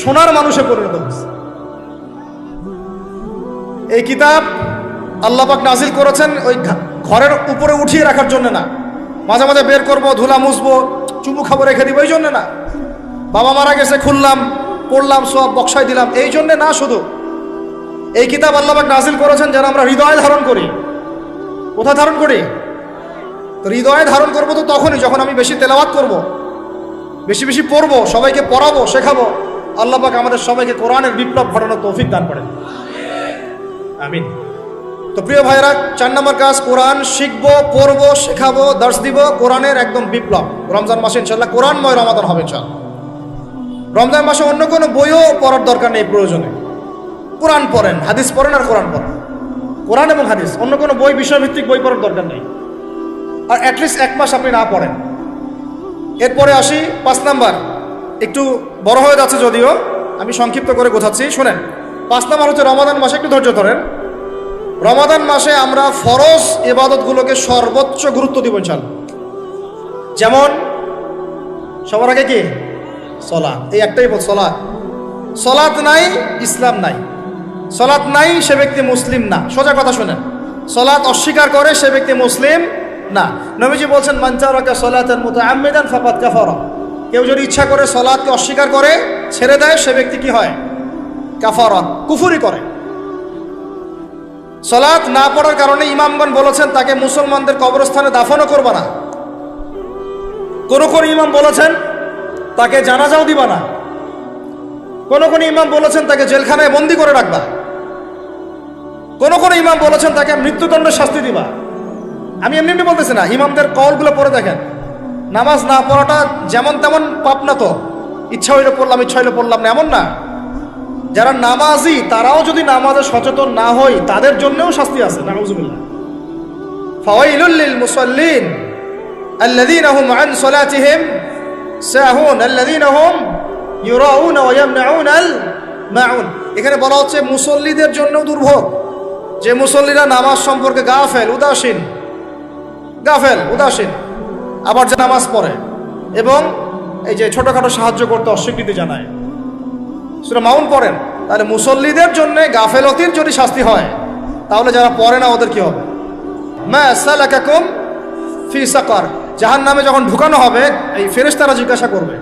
সোনার মানুষে পরিণত হয়েছে। এই কিতাব আল্লাহ পাক নাজিল করেছেন ওই ঘরের উপরে উঠিয়ে রাখার জন্য না, মাঝে মাঝে বের করবো, ধুলা মুছবো, চুমু খাবো, রেখে দিব, এই জন্য না। বাবা মারা গেছে, খুললাম, পড়লাম, সব বক্সায় দিলাম, এই জন্যে না। শুধু এই কিতাব আল্লাহ পাক নাজিল করেছেন যারা আমরা হৃদয়ে ধারণ করি। কোথায় ধারণ করি? তো হৃদয়ে ধারণ করবো তো তখনই যখন আমি বেশি তেলাওয়াত করব, বেশি বেশি পড়বো, সবাইকে পড়াবো, শেখাবো। আল্লাহ পাক আমাদের সবাইকে কোরআনের বিপ্লব ঘটানোর তৌফিক দান করেন, আমিন। তো প্রিয় ভাইরা, 4 নম্বর কাজ, কোরআন শিখবো, পড়বো, শেখাবো, দার্স দিব। কোরআনের একদম বিপ্লব রমজান মাসে ইনশাল্লাহ কোরআনময় রমাদান হবে ইনশাল্লাহ। রমজান মাসে অন্য কোনো বইও পড়ার দরকার নেই। প্রয়োজনে কোরআন পড়েন, হাদিস পড়েন, আর কোরআন পড়েন। কোরআন এবং হাদিস, অন্য কোনো বই, বিষয়ভিত্তিক বই পড়ার দরকার নেই। আর অ্যাটলিস্ট 1 মাস আপনি না পড়েন। এরপরে আসি 5 নাম্বার, একটু বড় হয়ে যাচ্ছে যদিও, আমি সংক্ষিপ্ত করে গোছাচ্ছি, শোনেন। 5 নাম্বার হচ্ছে রমাদান মাসে, একটু ধৈর্য ধরেন। রমাদান মাসে আমরা ফরজ ইবাদতগুলোকে সর্বোচ্চ গুরুত্ব দিব ইনশাআল্লাহ। যেমন সবার আগে কি সালাত, এই একটাই বল, সালাত। সালাত নাই ইসলাম নাই, সালাত নাই সে ব্যক্তি মুসলিম না। সোজা কথা শুনেন, সালাত অস্বীকার করে সে ব্যক্তি মুসলিম না। নবীজি বলছেন মান তারাকা সালাতান মুতাআম্মিদান ফাকাদ কাফারা। কেউ যদি ইচ্ছা করে সালাতকে অস্বীকার করে ছেড়ে দেয় সে ব্যক্তি কি হয়? কাফারা, কুফরি করে। সালাত না পড়ার কারণে ইমামগণ বলেছেন তাকে মুসলমানদের কবরস্থানে দাফনও করবে না। কোন কোন ইমাম বলেছেন তাকে জানাজাও দিবা না। কোন কোন ইমাম বলেছেন তাকে জেলখানায় বন্দি করে রাখবা। কোন কোন ইমাম বলেছেন তাকে মৃত্যুদণ্ডের শাস্তি দিবা। আমি এমনি এমনি বলতেছি না, ইমামদের কওলগুলো পড়ে দেখেন। নামাজ না পড়াটা যেমন তেমন পাপ না তো, ইচ্ছা হইলে পড়লাম ইচ্ছা হইলে পড়লাম না, এমন না। যারা নামাজি তারাও যদি নামাজে সচেতন না হয় তাদের জন্যও শাস্তি আছে। নাউযুবিল্লাহ। ফাওয়াইলুল লিল মুসাল্লিন আল্লাযীনা হুম আন সালাতিহিম সাহুন আল্লাযীনা হুম ইউরাউনা ওয়া ইয়ামনাউনাল মাউন। এখানে বলা হচ্ছে মুসল্লিদের জন্যও দুর্ভোগ, যে মুসল্লিরা নামাজ সম্পর্কে গাফেল উদাসীন, আবার যে নামাজ পড়ে এবং এই যে ছোটখাটো সাহায্য করতে অস্বীকৃতি জানায়। সূরা মাউন পড়েন, তাহলে মুসল্লিদের জন্য গাফেলতির যদি শাস্তি হয় তাহলে যারা পড়ে না ওদের কি হবে? মা সালাকাকুম ফি সাকার। জাহান্নামে যখন ঢুকানো হবে এই ফেরেশতারা জিজ্ঞাসা করবে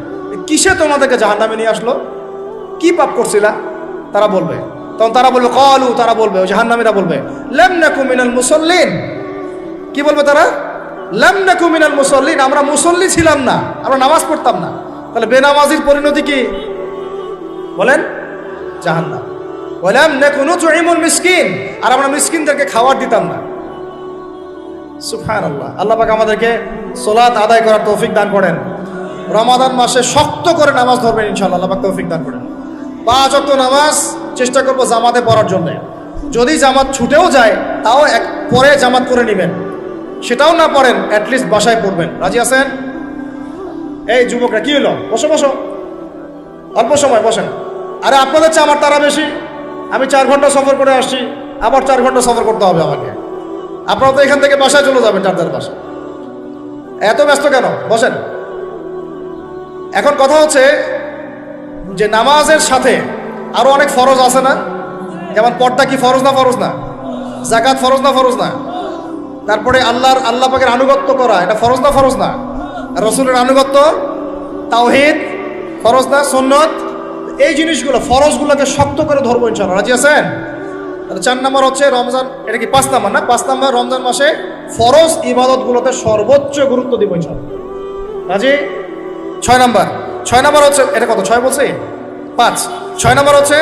কিসে তোমাদেরকে জাহান্নামে নিয়ে আসলো, কি পাপ করছিলা? তারা বলবে, তখন তারা বলবে ক্বালু, তারা বলবে, ওই জাহান্নামীরা বলবে লাম নাকু মিনাল মুসাল্লিন। কি বলবে তারা? লাম নাকু মিনাল মুসাল্লিন, আমরা মুসল্লি ছিলাম না, আমরা নামাজ পড়তাম না। তাহলে বেনামাজির পরিণতি কি বলেন? জাহান্নাম। ওয়ালাম নাকু নুতঈমুল মিসকিন, আর আমরা মিসকিনদেরকে খাবার দিতাম না। সুবহানাল্লাহ। আল্লাহ পাক আমাদেরকে সালাত আদায় করার তৌফিক দান করেন। রমাদান মাসে শক্ত করে নামাজ ধরবেন ইনশাআল্লাহ, আল্লাহ পাক তৌফিক দান করেন। 5 ওয়াক্ত নামাজ চেষ্টা করব জামাতে পড়ার জন্য। যদি জামাত ছুটেও যায় তাও পরে জামাত করে নেবেন, সেটাও না পড়েন অ্যাটলিস্ট বাসায় পড়বেন। রাজি আছেন? এই যুবকরা কি হলো, বসো বসো, অল্প সময় বসেন। আরে আপনাদের চেয়ে আমার তারা বেশি, আমি 4 ঘন্টা সফর করে আসছি, আবার 4 ঘন্টা সফর করতে হবে আমাকে। আপনারা তো এখান থেকে বাসায় চলে যাবেন, চারদার বাসায়। এত ব্যস্ত কেন? বসেন। এখন কথা হচ্ছে যে নামাজের সাথে আরো অনেক ফরজ আছে না? যেমন পর্দা কি ফরজ না? ফরজ না? যাকাত ফরজ না? ফরজ না? তারপরে আল্লাহ পাকের আনুগত্য করা এটা ফরজ না? ফরজ না? রাসূলের আনুগত্য, তাওহীদ ফরজ না? সুন্নাত, এই জিনিসগুলো ফরজগুলোকে শক্ত করে ধরবো ইনশাআল্লাহ। রাজি আছেন? তাহলে 4 নম্বর হচ্ছে রমজান, এটা কি 5 নম্বর না? 5 নম্বর রমজান মাসে ফরজ ইবাদতগুলোতে সর্বোচ্চ গুরুত্ব দিব ইনশাআল্লাহ। রাজি? 6 নম্বর হচ্ছে, এটা কত 6 বলছি? 5। 6 নম্বর হচ্ছে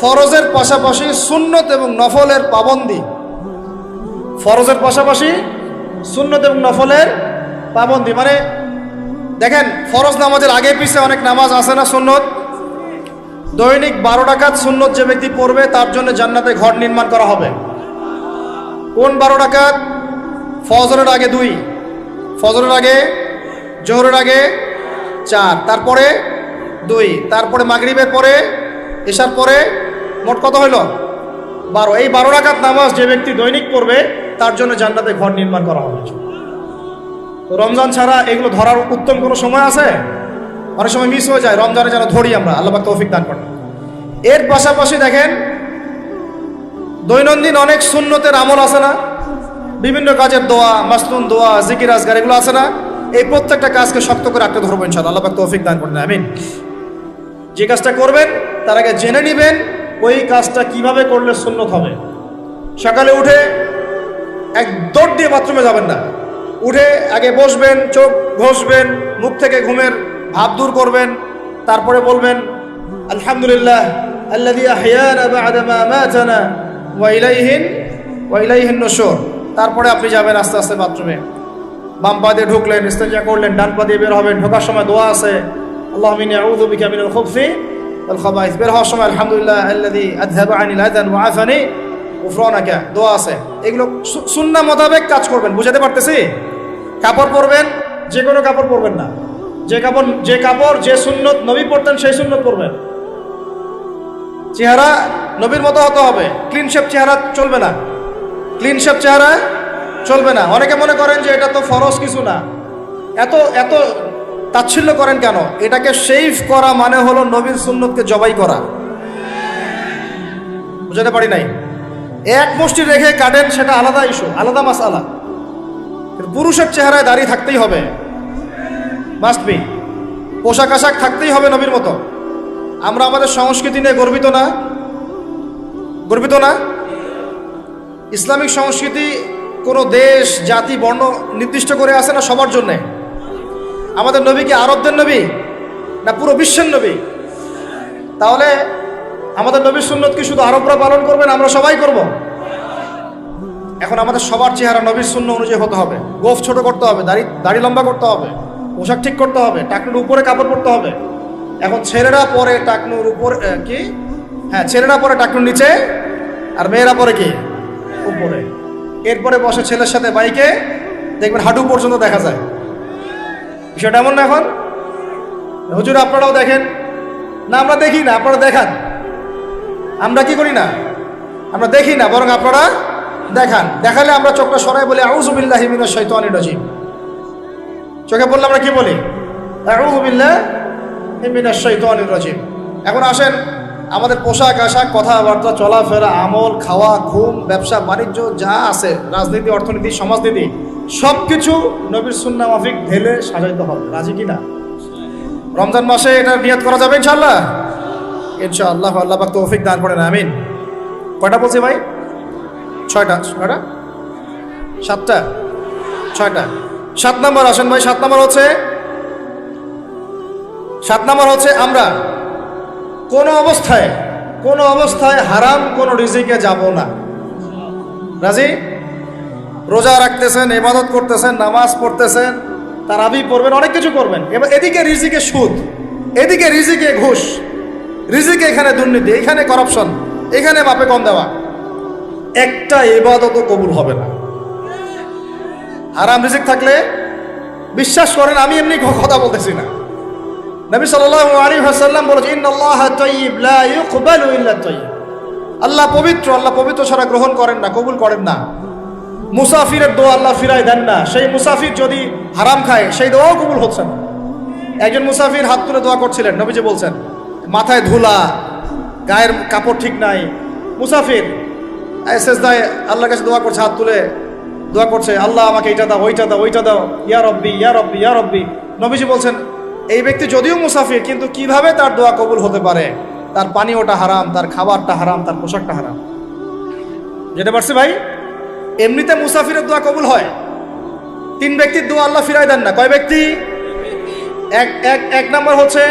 ফরজের পাশাপাশি সুন্নত এবং নফলের পাবন্দি। ফরজের পাশাপাশি সুন্নত এবং নফলের পাবন্দি মানে দেখেন, ফরজ নামাজের আগে পিছে অনেক নামাজ আছে না সুন্নত? দৈনিক 12 রাকাত সুন্নত যে ব্যক্তি পড়বে তার জন্য জান্নাতে ঘর নির্মাণ করা হবে। কোন 12 রাকাত? ফজরের আগে 2, ফজরের আগে, জোহরের আগে 4, তারপরে 2, তারপরে মাগরিবের পরে, এশার পরে, মোট কত হইল? 12। এই 12 রাকাত নামাজ যে ব্যক্তি দৈনিক পড়বে তার জন্য জান্নাতে ঘর নির্মাণ করা হবে। তো রমজান ছাড়া এগুলো ধরার উত্তম কোনো সময় আছে? অনেক সময় মিস হয়ে যায়, রমজানে যেন ধরি আমরা, আল্লাহ পাক তৌফিক দান করেন। এর পাশাপাশি দেখেন দৈনন্দিন অনেক সুন্নতের আমল আছে না? বিভিন্ন কাজের দোয়া, মাসনুন দোয়া, জিকির আজকার এগুলো আছে না? এই প্রত্যেকটা কাজকে শক্ত করে আঁকড়ে ধরবো ইনশাআল্লাহ, আল্লাহ পাক তৌফিক দান করেন। আমিন। যে কাজটা করবেন তার আগে জেনে নেবেন ওই কাজটা কিভাবে করলে সুন্নত হবে। সকালে উঠে এক দৌড় দিয়ে বাথরুমে যাবেন না, উঠে আগে বসবেন, চোখ ঘষবেন, মুখ থেকে ঘুমের ভাব দূর করবেন, তারপরে বলবেন আলহামদুলিল্লাহ আল্লাযী আহইয়ানা বা'দা মা আমাতানা ওয়া ইলাইহিন নুশুর। তারপরে আপনি যাবেন আস্তে আস্তে বাথরুমে, বাম পা দিয়ে ঢুকলেন, ইস্তেঞ্জা করলেন, ডান পা দিয়ে বের হবেন। ঢোকার সময় দোয়া আছে, আল্লাহুম্মা ইন্নী আউযু বিকা মিনাল খুবসি ওয়াল খাবাইস। বের হওয়ার সময় আলহামদুলিল্লাহ আল্লাযী আযহাবা আনিল আযান ওয়া আফানি গুফরানাকা, দোয়া আছে। এগুলো সুন্নাহ মোতাবেক কাজ করবেন। বুঝাতে পারতেছি? কাপড় পরবেন, যে কোনো কাপড় পরবেন না। যে কাপড় যে সুন্নত নবী পরতেন সেই সুন্নত পরবেন। চেহারা নবীর মতো হতে হবে, ক্লিন শেপ চেহারা চলবে না। ক্লিন শেপ চেহারা চলবে না। অনেকে মনে করেন যে এটা তো ফরজ কিছু না, এত এত তাচ্ছিল্য করেন কেন? এটাকে শেভ করা মানে হলো নবীর সুন্নতকে জবাই করা। বুঝাতে পারি নাই? এক মুষ্টি রেখে কাটেন, সেটা আলাদা ইস্যু, আলাদা মাসআলা। কিন্তু পুরুষের চেহারায় দাঁড়িয়ে থাকতেই হবে, মাস্ট বি। পোশাক আশাক থাকতেই হবে নবীর মতো। আমরা আমাদের সংস্কৃতি নিয়ে গর্বিত না? গর্বিত না? ইসলামিক সংস্কৃতি কোনো দেশ, জাতি, বর্ণ নির্দিষ্ট করে আছে না সবার জন্যে? আমাদের নবী কি আরবদের নবী না পুরো বিশ্বের নবী? তাহলে আমাদের নবীর সুন্নত কি শুধু আরবরা পালন করবেন, আমরা সবাই করব? এখন আমাদের সবার চেহারা নবীর সুন্নত অনুযায়ী হতে হবে। গোফ ছোট করতে হবে, দাড়ি লম্বা করতে হবে, পোশাক ঠিক করতে হবে, টাকনুর উপরে কাপড় পরতে হবে। এখন ছেলেরা পরে টাকনুর উপর কি, হ্যাঁ ছেলেরা পরে টাকনুর নিচে, আর মেয়েরা পরে কি উপরে। এরপরে বসে ছেলের সাথে বাইকে, দেখবেন হাঁটু পর্যন্ত দেখা যায়। বিষয়টা এমন না? এখন হুজুর আপনারাও দেখেন না? আমরা দেখি না, আপনারা দেখান। আমরা কি করি না? আমরা দেখি না, বরং আপনারা দেখান। দেখালে আমরা চোখটা সরাই বলি আউযু বিল্লাহি মিনাশ শাইতানির রাজিম। চোখে বললে আমরা কি বলি? আউযু বিল্লাহি মিনাশ শাইতানির রাজিম। এখন আসেন, আমাদের পোশাক আশাক, কথাবার্তা, চলাফেরা, আমল, খাওয়া, ঘুম, ব্যবসা বাণিজ্য যা আছে, রাজনীতি, অর্থনীতি, সমাজনীতি, সব কিছু নবীর সুন্নাহ মাফিক ঢেলে সাজাইতে হবে। রাজি কিনা? রমজান মাসে এটা নিয়ত করা যাবে ইনশাআল্লাহ? ইনশাআল্লাহ, আল্লাহ পাক তৌফিক দান করেন, আমিন। কয়টা বলছি ভাই? 6টা। 6টা? 7টা? 6টা। 7 নম্বর আসেন ভাই। 7 নম্বর হচ্ছে আমরা কোনো অবস্থায় হারাম কোনো রিজিকে যাব না। রাজি? রোজা রাখতেছেন, ইবাদত করতেছেন, নামাজ পড়তেছেন, তারাবি পড়বেন, অনেক কিছু করবেন। এবার এদিকে রিজিকে সুদ, এদিকে রিজিকে ঘুষ, রিজিকে এখানে দুর্নীতি, এখানে করাপশন, এখানে মাপে কম দেওয়া, একটা ইবাদতও কবুল হবে না। হারাম রিজিক থাকলে বিশ্বাস করেন, আমি এমনি কথা বলতেছি না। নবী সাল্লাল্লাহু আলাইহি ওয়াসাল্লাম বলেছেন, ইন্নাল্লাহা তাইয়্যিব লা ইউকবালু ইল্লা তাইয়্যিব। আল্লাহ পবিত্র, আল্লাহ পবিত্র ছাড়া গ্রহণ করেন না, কবুল করেন না। মুসাফিরের দোয়া আল্লাহ ফিরাই দেন না। সেই মুসাফির যদি হারাম খায়, সেই দোয়াও কবুল হচ্ছে না। একজন মুসাফির হাত তুলে দোয়া করছিলেন, নবীজি বলছেন, মাথায় ধুলা, গায়ের কাপড় ঠিক নাই, মুসাফির সেজদায় আল্লাহর কাছে দোয়া করছে, হাত তুলে দোয়া করছে, আল্লাহ আমাকে এইটা দাও, ওইটা দাও, ওইটা দাও, ইয়া রব্বি ইয়া রব্বি ইয়া রব্বি। নবীজি বলছেন, এই ব্যক্তি যদিও মুসাফির, কিন্তু কিভাবে তার দোয়া কবুল হতে পারে? তার পানীয়টা হারাম, তার খাবারটা হারাম, তার পোশাকটা হারাম। যেতে পারছি ভাই? এমনিতে মুসাফিরের দোয়া কবুল হয়। 3 ব্যক্তির দোয়া আল্লাহ ফিরাই দেন না। কয় ব্যক্তি? এক নম্বর হচ্ছে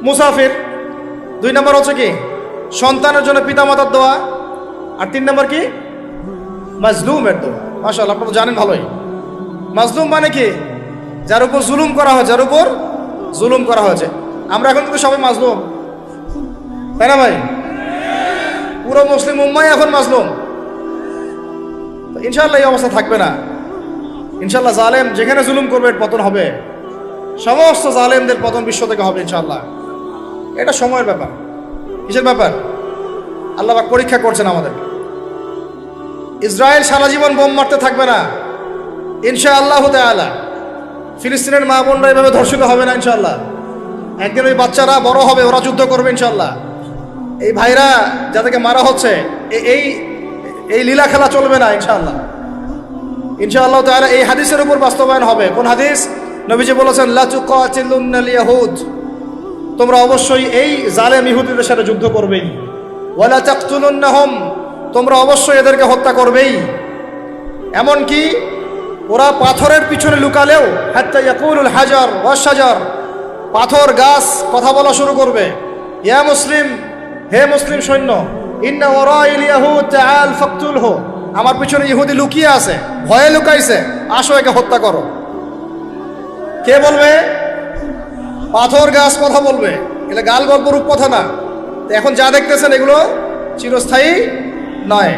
মুসাফির, 2 নম্বর হচ্ছে কি সন্তানের জন্য পিতামাতার দোয়া, আর 3 নম্বর কি মাজলুমের দোয়া। মাশাআল্লাহ, আপনারা তো জানেন ভালোই। মাজলুম মানে কি? যার উপর জুলুম করা হয়, যার উপর জুলুম করা হয়েছে। আমরা এখন কিন্তু সবাই মাজলুম, তাই না ভাই? পুরো মুসলিম উম্মাই এখন মাজলুম। ইনশাআল্লাহ এই অবস্থা থাকবে না। ইনশাআল্লাহ জালেম যেখানে জুলুম করবে পতন হবে। সমস্ত জালেমদের পতন বিশ্ব থেকে হবে ইনশাআল্লাহ। এটা সময়ের ব্যাপার। কিসের ব্যাপার? আল্লাহ পাক পরীক্ষা করছেন আমাদের। ইসরায়েল সারা জীবন বোম মারতে থাকবে না ইনশাআল্লাহ তাআলা। ফিলিস্তিনের মা বোনরা এভাবে ধর্ষিত হবে না ইনশাআল্লাহ। একদিন ওই বাচ্চারা বড় হবে, ওরা যুদ্ধ করবে ইনশাআল্লাহ। এই ভাইরা যাদেরকে মারা হচ্ছে, এই লীলা খেলা চলবে না ইনশাআল্লাহ। ইনশাআল্লাহ তাআলা এই হাদিসের উপর বাস্তবায়ন হবে। কোন হাদিস? নবীজি বলেছেন, লা তুকাতিলুন্নাল ইয়াহুদ, তোমরা অবশ্যই এই জালেম ইহুদিদের সাথে যুদ্ধ করবেই। ওয়ালা তাকতুলুন্নাহুম, তোমরা অবশ্যই এদেরকে হত্যা করবেই। এমনকি ওরা পাথরের পিছনে লুকালেও, হাত্তা ইয়াকুলুল হাজার ওয়াশ শাজার, পাথর গাছ কথা বলা শুরু করবে। ইয়া মুসলিম, হে মুসলিম সৈন্য, ইন্না ওয়ারাইল ইয়াহুদ তাআল ফাকতুলহু, আমার পিছনে ইহুদি লুকিয়ে আছে, ভয়ে লুকাইছে, আসো একে হত্যা করো। কে বলবে? পাথর গাছ কথা বলবে। এগুলো গাল গল্প রূপ কথা না। এখন যা দেখতেছেন এগুলো চিরস্থায়ী নয়।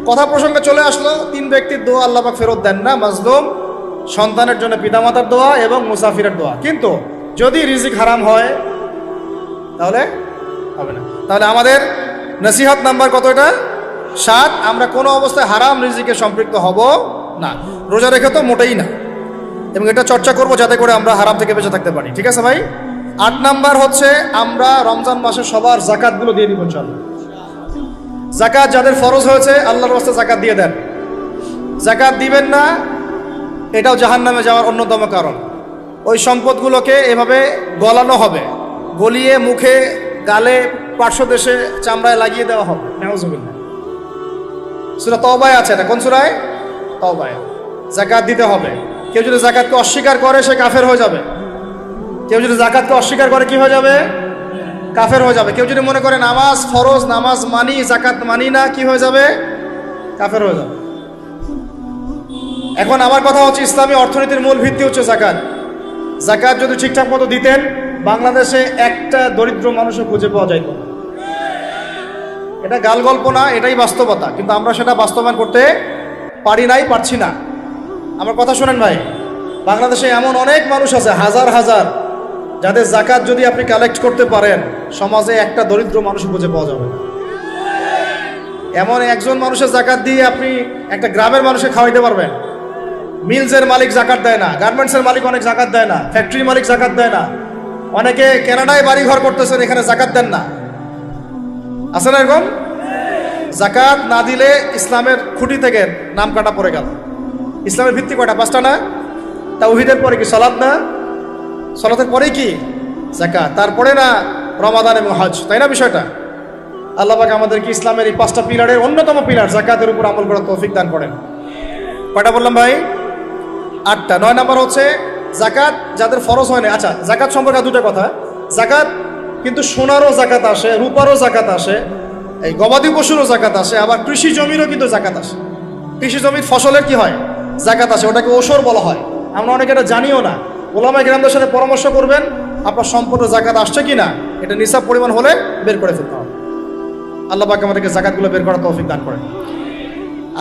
কথা প্রসঙ্গে চলে আসলো, 3 ব্যক্তির দোয়া আল্লাহ পাক ফেরত দেন না। মাজলুম, সন্তানের জন্য পিতামাতার দোয়া এবং মুসাফিরের দোয়া। কিন্তু যদি রিজিক হারাম হয় তাহলে হবে না। তাহলে আমাদের নসিহত নাম্বার কত? এটা 7 আমরা কোনো অবস্থায় হারাম রিজিকে সম্পৃক্ত হব না। রোজা রেখে তো মোটেই না, এবং এটা চর্চা করব যাতে করে আমরা হারাম থেকে বেঁচে থাকতে পারি। ঠিক আছে ভাই? 8 নাম্বার হচ্ছে আমরা রমজান মাসে সবার জাকাতগুলো দিয়ে দিব ইনশাআল্লাহ। জাকাত যাদের ফরজ হয়েছে আল্লাহর রাস্তায় জাকাত দিয়ে দেন। জাকাত দিবেন না, এটাও জাহান্নামে যাওয়ার অন্যতম কারণ। ওই সম্পদগুলোকে এভাবে গলানো হবে, গলিয়ে মুখে, গালে, পার্শ্বদেশে, চামড়ায় লাগিয়ে দেওয়া হবে। নাউজুবিল্লাহ। সূরা তওবায় আছে এটা। কোন সূরায়? তওবায়। জাকাত দিতে হবে। কেউ যদি জাকাতকে অস্বীকার করে সে কাফের হয়ে যাবে। কেউ যদি জাকাতকে অস্বীকার করে কি হয়ে যাবে? কাফের হয়ে যাবে। কেউ যদি মনে করে নামাজ ফরজ, নামাজ মানি, জাকাত মানি না, কি হয়ে যাবে? কাফের হয়ে যাবে। এখন আমার কথা হচ্ছে, ইসলামী অর্থনীতির মূল ভিত্তি হচ্ছে জাকাত। জাকাত যদি ঠিকঠাক মতো দিতেন, বাংলাদেশে একটা দরিদ্র মানুষও খুঁজে পাওয়া যাইত না। এটা গাল গল্প না, এটাই বাস্তবতা। কিন্তু আমরা সেটা বাস্তবায়ন করতে পারি নাই, পারছি না। আমার কথা শোনেন ভাই, বাংলাদেশে এমন অনেক মানুষ আছে, হাজার হাজার, যাদের জাকাত যদি আপনি কালেক্ট করতে পারেন, সমাজে একটা দরিদ্র মানুষ খুঁজে পাওয়া যাবে না। এমন একজন মানুষের জাকাত দিয়ে আপনি একটা গ্রামের মানুষকে খাওয়াইতে পারবেন। মিলসের মালিক জাকাত দেয় না, গার্মেন্টসের মালিক অনেক জাকাত দেয় না, ফ্যাক্টরির মালিক জাকাত দেয় না, অনেকে কানাডায় বাড়ি ঘর করতেছেন, এখানে জাকাত দেন না। আছে না এরকম? জাকাত না দিলে ইসলামের খুঁটি থেকে নাম কাটা পড়ে গেল। ইসলামের ভিত্তি কয়টা? 5টা না? তাওহীদের পরে কি সালাত না? সালাতের পরেই কি যাকাত, তারপরে না রমাদান এবং হজ, তাই না বিষয়টা? আল্লাহ পাক আমাদেরকে ইসলামের এই 5টা পিলারের অন্যতম পিলার যাকাতের উপর আমল করার তৌফিক দান করেন। কয়টা বললাম ভাই? 8টা। 9 নাম্বার হচ্ছে যাকাত যাদের ফরজ হয় না। আচ্ছা, যাকাত সম্পর্কে 2টা কথা। যাকাত কিন্তু সোনারও যাকাত আসে, রূপারও যাকাত আসে, এই গবাদি পশুরও যাকাত আসে, আবার কৃষি জমিরও কিন্তু যাকাত আসে। কৃষি জমির ফসলের কি হয়? যাকাত আসে, ওটাকে ওসর বলা হয়। আমরা অনেকে এটা জানিও না। ওলামায়ে কেরামদের সাথে পরামর্শ করবেন, আপনার সম্পূর্ণ জাকাত আসছে কিনা এটা নিসাব পরিমাণ হলে বের করে ফেলতে হবে। আল্লাহ পাক আমাদেরকে জাকাতগুলো বের করার তৌফিক দান করেন।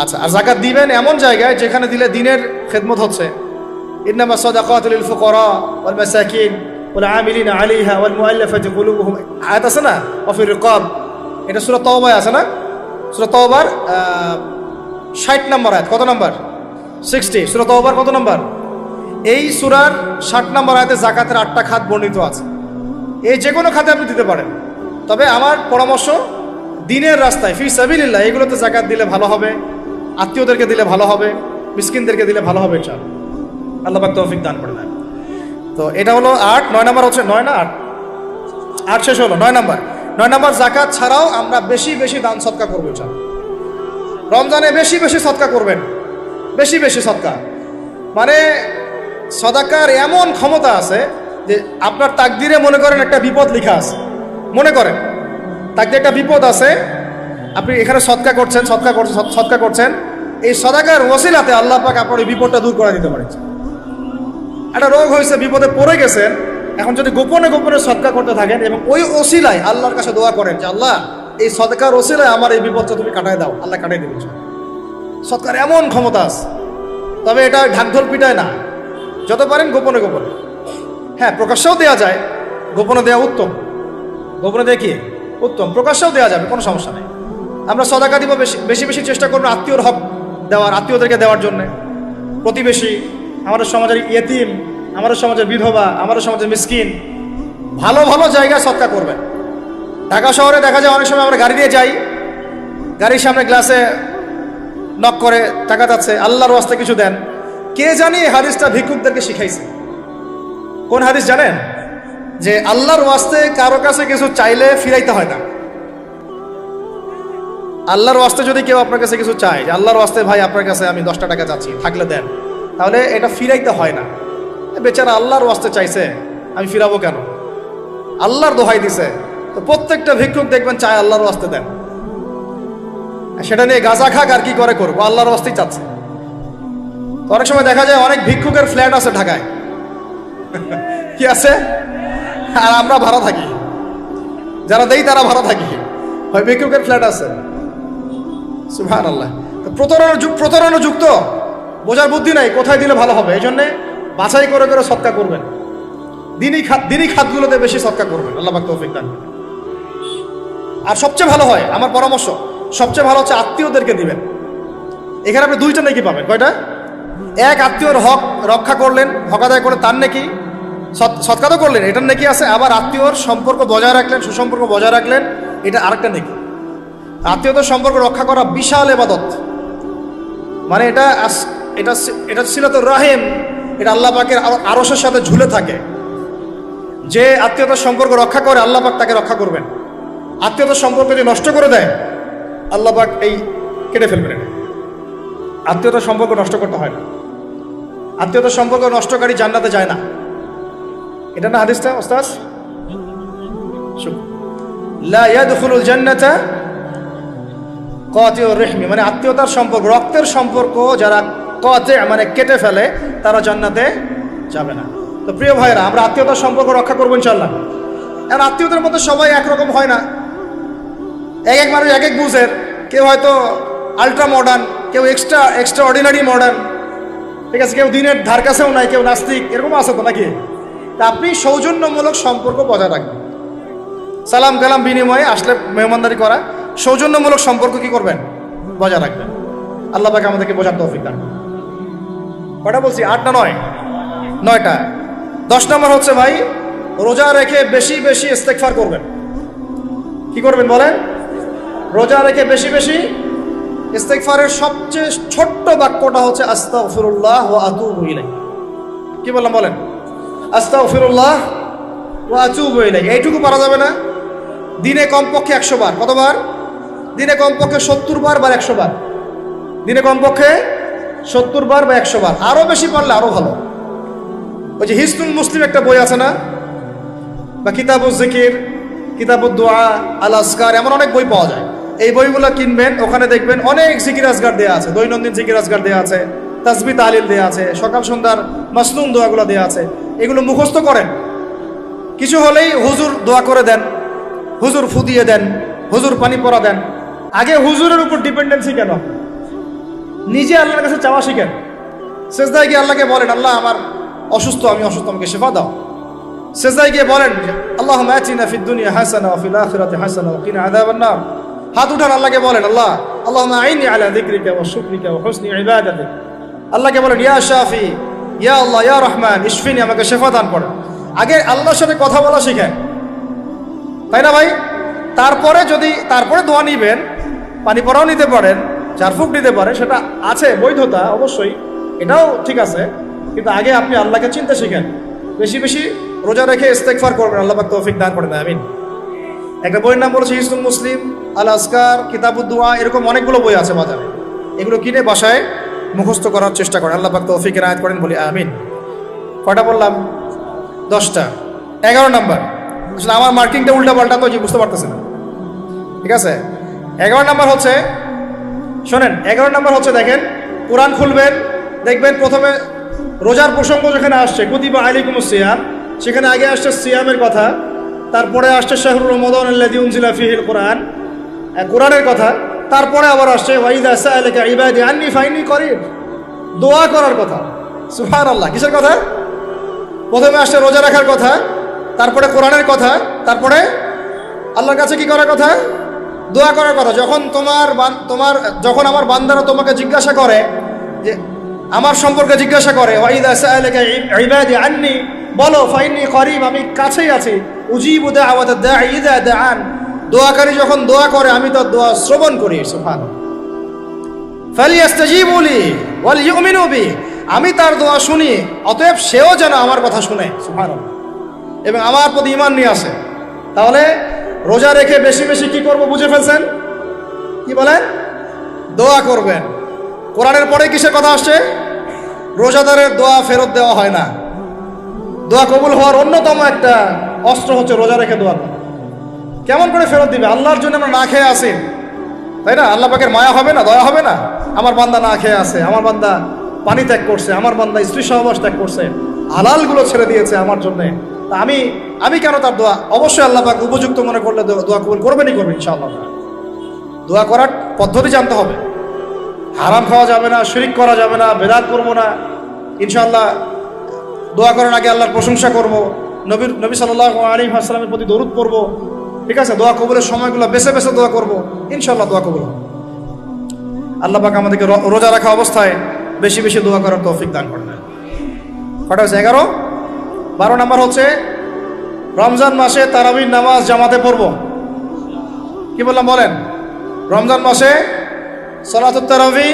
আচ্ছা, আর জাকাত দিবেন এমন জায়গায় যেখানে দিলে দিনের খেদমত হচ্ছে। ইন্নামা সাদাকাতু লিল ফুকারা ওয়াল মাসাকিন ওয়াল আমিলিনা আলাইহা ওয়াল মুআল্লাফাতি কুলুবুহুম, আয়াত আছে না? ওয়া ফির রিকাব, এটা সূরা তাওবায় আছে না? সূরা তাওবার 60 নম্বর আয়াত। কত নম্বর? 60। সূরা তাওবার কত নম্বর? এই সূরার 60 নম্বর আয়াতে যাকাতের 8টা খাত বর্ণিত আছে। এই যে কোনো খাতে আপনি দিতে পারেন, তবে আমার পরামর্শ দিনের রাস্তায় ফি সাবিলিল্লাহ এগুলোতে যাকাত দিলে ভালো হবে, আত্মীয়দেরকে দিলে ভালো হবে, মিসকিনদেরকে দিলে ভালো হবে ইনশাআল্লাহ। আল্লাহ পাক তৌফিক দান করে দেন। তো এটা হলো 8। 9 নাম্বার হচ্ছে 9 না 8? 8 শেষ হলো। 9 নাম্বার। 9 নাম্বার যাকাত ছাড়াও আমরা বেশি বেশি দান সদকা করবো ইনশাআল্লাহ। রমজানে বেশি বেশি সদকা করবেন, বেশি বেশি সদকা। মানে সদাকার এমন ক্ষমতা আছে যে আপনার তাকদিরে মনে করেন একটা বিপদ লেখা আছে, মনে করেন তাকদিরে একটা বিপদ আছে, আপনি এখানে সদকা করছেন, এই সদাকার ওসিলাতে আল্লাহ পাক আপনার ওই বিপদটা দূর করে দিতে পারে। একটা রোগ হয়েছে, বিপদে পড়ে গেছেন, এখন যদি গোপনে গোপনে সদকা করতে থাকেন এবং ওই ওসিলায় আল্লাহর কাছে দোয়া করেন যে আল্লাহ এই সদকার ওসিলায় আমার এই বিপদটা তুমি কাটায় দাও, আল্লাহ কাটাই দেবে। সদকার এমন ক্ষমতা আছে, তবে এটা ঢাকঢোল পিটায় না, যত পারেন গোপনে গোপনে। হ্যাঁ, প্রকাশ্যেও দেওয়া যায়, গোপনে দেওয়া উত্তম। গোপনে দেখি উত্তম, প্রকাশ্যেও দেওয়া যাবে, কোনো সমস্যা নেই। আমরা সদাকা দিব, বেশি বেশি চেষ্টা করবো আত্মীয়র হক দেওয়ার, আত্মীয়দেরকে দেওয়ার জন্য। প্রতিবেশী, আমাদের সমাজের ইয়েতিম, আমাদের সমাজের বিধবা, আমাদের সমাজের মিসকিন, ভালো ভালো জায়গায় সদকা করবেন। ঢাকা শহরে দেখা যায় অনেক সময় আমরা গাড়ি দিয়ে যাই, গাড়ির সামনে গ্লাসে নক করে টাকা যাচ্ছে, আল্লাহর ওয়াস্তে কিছু দেন। কে জানি হাদিসটা ভিক্ষুকদেরকে শিখাইছে। কোন হাদিস জানেন? যে আল্লাহর ওয়াস্তে কারো কাছে কিছু চাইলে ফিরাইতে হয় না। আল্লাহর ওয়াস্তে যদি কেউ আপনার কাছে কিছু চায়, যে আল্লাহর ওয়াস্তে ভাই আপনার কাছে আমি 10টা টাকা চাচ্ছি, থাকলে দেন, তাহলে এটা ফিরাইতে হয় না। বেচারা আল্লাহর ওয়াস্তে চাইছে, আমি ফিরাবো কেন? আল্লাহর দোহাই দিছে। তো প্রত্যেকটা ভিক্ষুক দেখবেন চায় আল্লাহর ওয়াস্তে দেন। সেটা নিয়ে গাঁজা খাক আর কি করে করবো, আল্লাহর ওয়াস্তেই চাচ্ছে। তো অনেক সময় দেখা যায় অনেক ভিক্ষুকের ফ্ল্যাট আছে ঢাকায়, কি আছে, আর আমরা ভাড়া থাকি, যারা দেই তারা ভাড়া থাকি, হয় ভিক্ষুকের ফ্ল্যাট আছে। সুবহানাল্লাহ। তো প্রতারণা যুক্ত, বোঝার বুদ্ধি নাই কোথায় দিলে ভালো হবে। এই জন্যে বাছাই করে করে সদকা করবেন, দিনই খাতগুলোতে বেশি সদকা করবেন, আল্লাহ পাক তৌফিক দান। আর সবচেয়ে ভালো হয়, আমার পরামর্শ, সবচেয়ে ভালো হচ্ছে আত্মীয়দেরকে দিবেন। এখানে আপনি দুইটা নেকি পাবেন। কয়টা? এক, আত্মীয়র হক রক্ষা করলেন, হক আদায় করলেন, তার নেকি, সৎকার তো করলেন, এটার নেকি আছে। আবার আত্মীয়র সম্পর্ক বজায় রাখলেন, সুসম্পর্ক বজায় রাখলেন, এটা আরেকটা নেকি। আত্মীয়তার সম্পর্ক রক্ষা করা বিশাল ইবাদত। মানে এটা এটা এটা সিলাতুর রাহিম, এটা আল্লাহ পাকের আরশের সাথে ঝুলে থাকে। যে আত্মীয়তার সম্পর্ক রক্ষা করে আল্লাহ পাক তাকে রক্ষা করবেন। আত্মীয়তার সম্পর্ক যদি নষ্ট করে দেয় আল্লাহ পাক এই কেটে ফেলবেন। এটা আত্মীয়তার সম্পর্ক নষ্ট করতে হয় না। আত্মীয়তার সম্পর্ক নষ্টকারী জান্নাতে যায় না। এটা না হাদিসটা ওস্তাদ? লা ইয়াদখুলুল জান্নাতা কাতিউর রহমি, মানে আত্মীয়তার সম্পর্ক, রক্তের সম্পর্ক যারা কাতি মানে কেটে ফেলে তারা জান্নাতে যাবে না। তো প্রিয় ভাইরা, আমরা আত্মীয়তার সম্পর্ক রক্ষা করবো ইনশাআল্লাহ। আর আত্মীয়তার মধ্যে সবাই একরকম হয় না। এক এক মানুষ এক এক বুঝের। কেউ হয়তো আলট্রা মডার্ন, কেউ এক্সট্রা অর্ডিনারি মডার্ন, ঠিক আছে, কেউ দিনের ধার কাছেও নাই, কেউ নাস্তিক, এরকম আছে তো নাকি? তা আপনি সৌজন্যমূলক সম্পর্ক বজায় রাখবেন। সালাম কালাম বিনিময়ে আসলে মেহমানদারি করা, সৌজন্যমূলক সম্পর্ক কি করবেন? বজায় রাখবেন। আল্লাহ পাক আমাদেরকে বোঝার তৌফিক দান। কটা বলছি? 8 না 9? 9টা। 10 নম্বর হচ্ছে ভাই, রোজা রেখে বেশি বেশি ইস্তেগফার করবেন। কি করবেন বলেন? রোজা রেখে বেশি বেশি ইস্তেগফারের সবচেয়ে ছোট্ট বাক্যটা হচ্ছে আস্তাগফিরুল্লাহ ওয়া আতুবু ইলাইহি। কি বললাম বলেন? আস্তাগফিরুল্লাহ ওয়া আতুবু ইলাইহি। এইটুকু পারা যাবে না? দিনে কমপক্ষে 100 বার। কতবার? দিনে কমপক্ষে 70 বার বা 100 বার। দিনে কমপক্ষে 70 বার বা 100 বার। আরো বেশি পারলে আরো ভালো। ওই যে হিসনুল মুসলিম একটা বই আছে না, বা কিতাবুজ জিকির, কিতাবুদ দোয়া, আল আসকার, এমন অনেক বই পাওয়া যায়। এই বইগুলো কিনবেন, ওখানে দেখবেন অনেক জিকির আজগার দেওয়া আছে, দৈনন্দিন জিকির আজগার দেওয়া আছে, তাসবিহ তাহলিল দেওয়া আছে, সকাল সন্ধ্যার মাসনুন দোয়াগুলো দেওয়া আছে। এগুলো মুখস্থ করেন। কিছু হলেই হুজুর দোয়া করে দেন, হুজুর ফু দিয়ে দেন, হুজুর পানি পরা দেন। আগে হুজুরের উপর ডিপেন্ডেন্সি কেন? নিজে আল্লাহর কাছে চাওয়া শিখেন। সেজদায় গিয়ে আল্লাহকে বলেন, আল্লাহ আমার অসুস্থ, আমি অসুস্থ, আমাকে শেফা দাও। সেজদায় গিয়ে বলেন, আল্লাহুম্মা আতিনা ফিদ দুনিয়া হাসানা ওয়া ফিল আখিরাতি হাসানা ওয়া কিনা আযাবান নার। হাত উঠান, আল্লাহকে বলেন, আল্লাহ আল্লাহুম্মা আইনি আলা যিকরিকা ওয়া শুকরিকা ওয়া হুসনি ইবাদাতিক। আল্লাহকে বলেন, ইয়া শাফি, ইয়া আল্লাহ, ইয়া রহমান, ইশফিনি, আমাকে শেফা দান করেন। আগে আল্লাহর সাথে কথা বলা শিখেন, তাই না ভাই? তারপরে দোয়া নিবেন, পানি পরাও নিতে পারেন, ঝাড়ফুঁক নিতে পারেন, সেটা আছে বৈধতা অবশ্যই, এটাও ঠিক আছে। কিন্তু আগে আপনি আল্লাহকে চিনতে শিখেন। বেশি বেশি রোজা রেখে ইস্তেগফার করবেন। আল্লাহ পাক তৌফিক দান করেন, আমিন। একটা বইয়ের নাম বলেছে হিসনুল মুসলিম, আল আসকার, কিতাবুদ দোয়া, এরকম অনেকগুলো বই আছে বাজারে। এগুলো কিনে বাসায় মুখস্থ করার চেষ্টা করেন। আল্লাহ পাক তৌফিক এনায়েত করেন, বলি আমিন। কয়টা বললাম? 10টা। 11 নম্বর, আসলে আমার মার্কিংটা উল্টা পাল্টা তো বুঝতে পারতেছে না, ঠিক আছে? 11 নম্বর হচ্ছে, শোনেন, 11 নম্বর হচ্ছে, দেখেন, কোরআন খুলবেন, দেখবেন প্রথমে রোজার প্রসঙ্গ যেখানে আসছে, কুতিবা আলাইকুমুস সিয়াম, সেখানে আগে আসছে সিয়ামের কথা, তারপরে আসছে শাহরুর রমাদান আল্লাযী উনজিলা ফীহিল কুরআন, কোরআনের কথা, তারপরে আবার আসছে ওয়া ইযা সাআলাকা ইবাদি আন্নী ফাইন্নী করিব, দোয়া করার কথা। সুবহানাল্লাহ। কিসের কথা? প্রথমে আসছে রোজা রাখার কথা, তারপরে কোরআনের কথা, তারপরে আল্লাহর কাছে কি করার কথা? দোয়া করার কথা। যখন আমার বান্দারা তোমাকে জিজ্ঞাসা করে, যে আমার সম্পর্কে জিজ্ঞাসা করে, ওয়া ইযা সাআলাকা ইবাদি আন্নী, বলো ফাইন্নী করিব, আমি কাছেই আছি, উজিবু দাওয়াতাদ দাঈ ইযা দাআন, দোয়াকারী যখন দোয়া করে আমি তার দোয়া শ্রবণ করি। সুবহানাল্লাহ। ফালিয়াস্তাজিবু লি ওয়াল ইউমিনু বি, আমি তার দোয়া শুনি, অতএব সেও যেন আমার কথা শুনে। সুবহানাল্লাহ। এবং আমার প্রতি ঈমান নিয়ে আসে। তাহলে রোজা রেখে বেশি বেশি কি করব বুঝে ফেলছেন? কি বলেন? দোয়া করবেন। কোরআনের পরে কিসের কথা আসছে? রোজাদারের দোয়া ফেরত দেওয়া হয় না। দোয়া কবুল হওয়ার অন্যতম একটা অস্ত্র হচ্ছে রোজা রেখে দোয়া করা। কেমন করে ফেরত দিবে? আল্লাহর জন্য আমরা না খেয়ে আসি, তাই না? আল্লাহ পাকের মায়া হবে না, দয়া হবে না? আমার বান্দা না খেয়ে আছে, আমার বান্দা পানি ত্যাগ করছে, আমার বান্দা স্ত্রী সহবাস ত্যাগ করছে, হালালগুলো ছেড়ে দিয়েছে আমার জন্যে, তা আমি কেন তার দোয়া? অবশ্যই আল্লাহ পাক উপযুক্ত মনে করলে দোয়া কবুল করবেনই করবেন ইনশাআল্লাহ। দোয়া করার পদ্ধতি জানতে হবে। হারাম খাওয়া যাবে না, শিরক করা যাবে না, বেদাত করবো না। ইনশাআল্লাহ দোয়া করার আগে আল্লাহর প্রশংসা করবো, নবী সাল্লাল্লাহু আলাইহি ওয়াসাল্লামের প্রতি দরুদ পড়বো, ঠিক আছে? দোয়া কবুলের সময়গুলো বেছে বেছে দোয়া করবো, ইনশাআল্লাহ দোয়া কবুল হবে। আল্লাহ পাক আমাদেরকে রোজা রাখা অবস্থায় বেশি বেশি দোয়া করার তৌফিক দান করেন। কটা হচ্ছে? 11। 12 নম্বর হচ্ছে রমজান মাসে তারাবির নামাজ জামাতে পড়ব। কি বললাম বলেন? রমজান মাসে সালাতুত তারাবি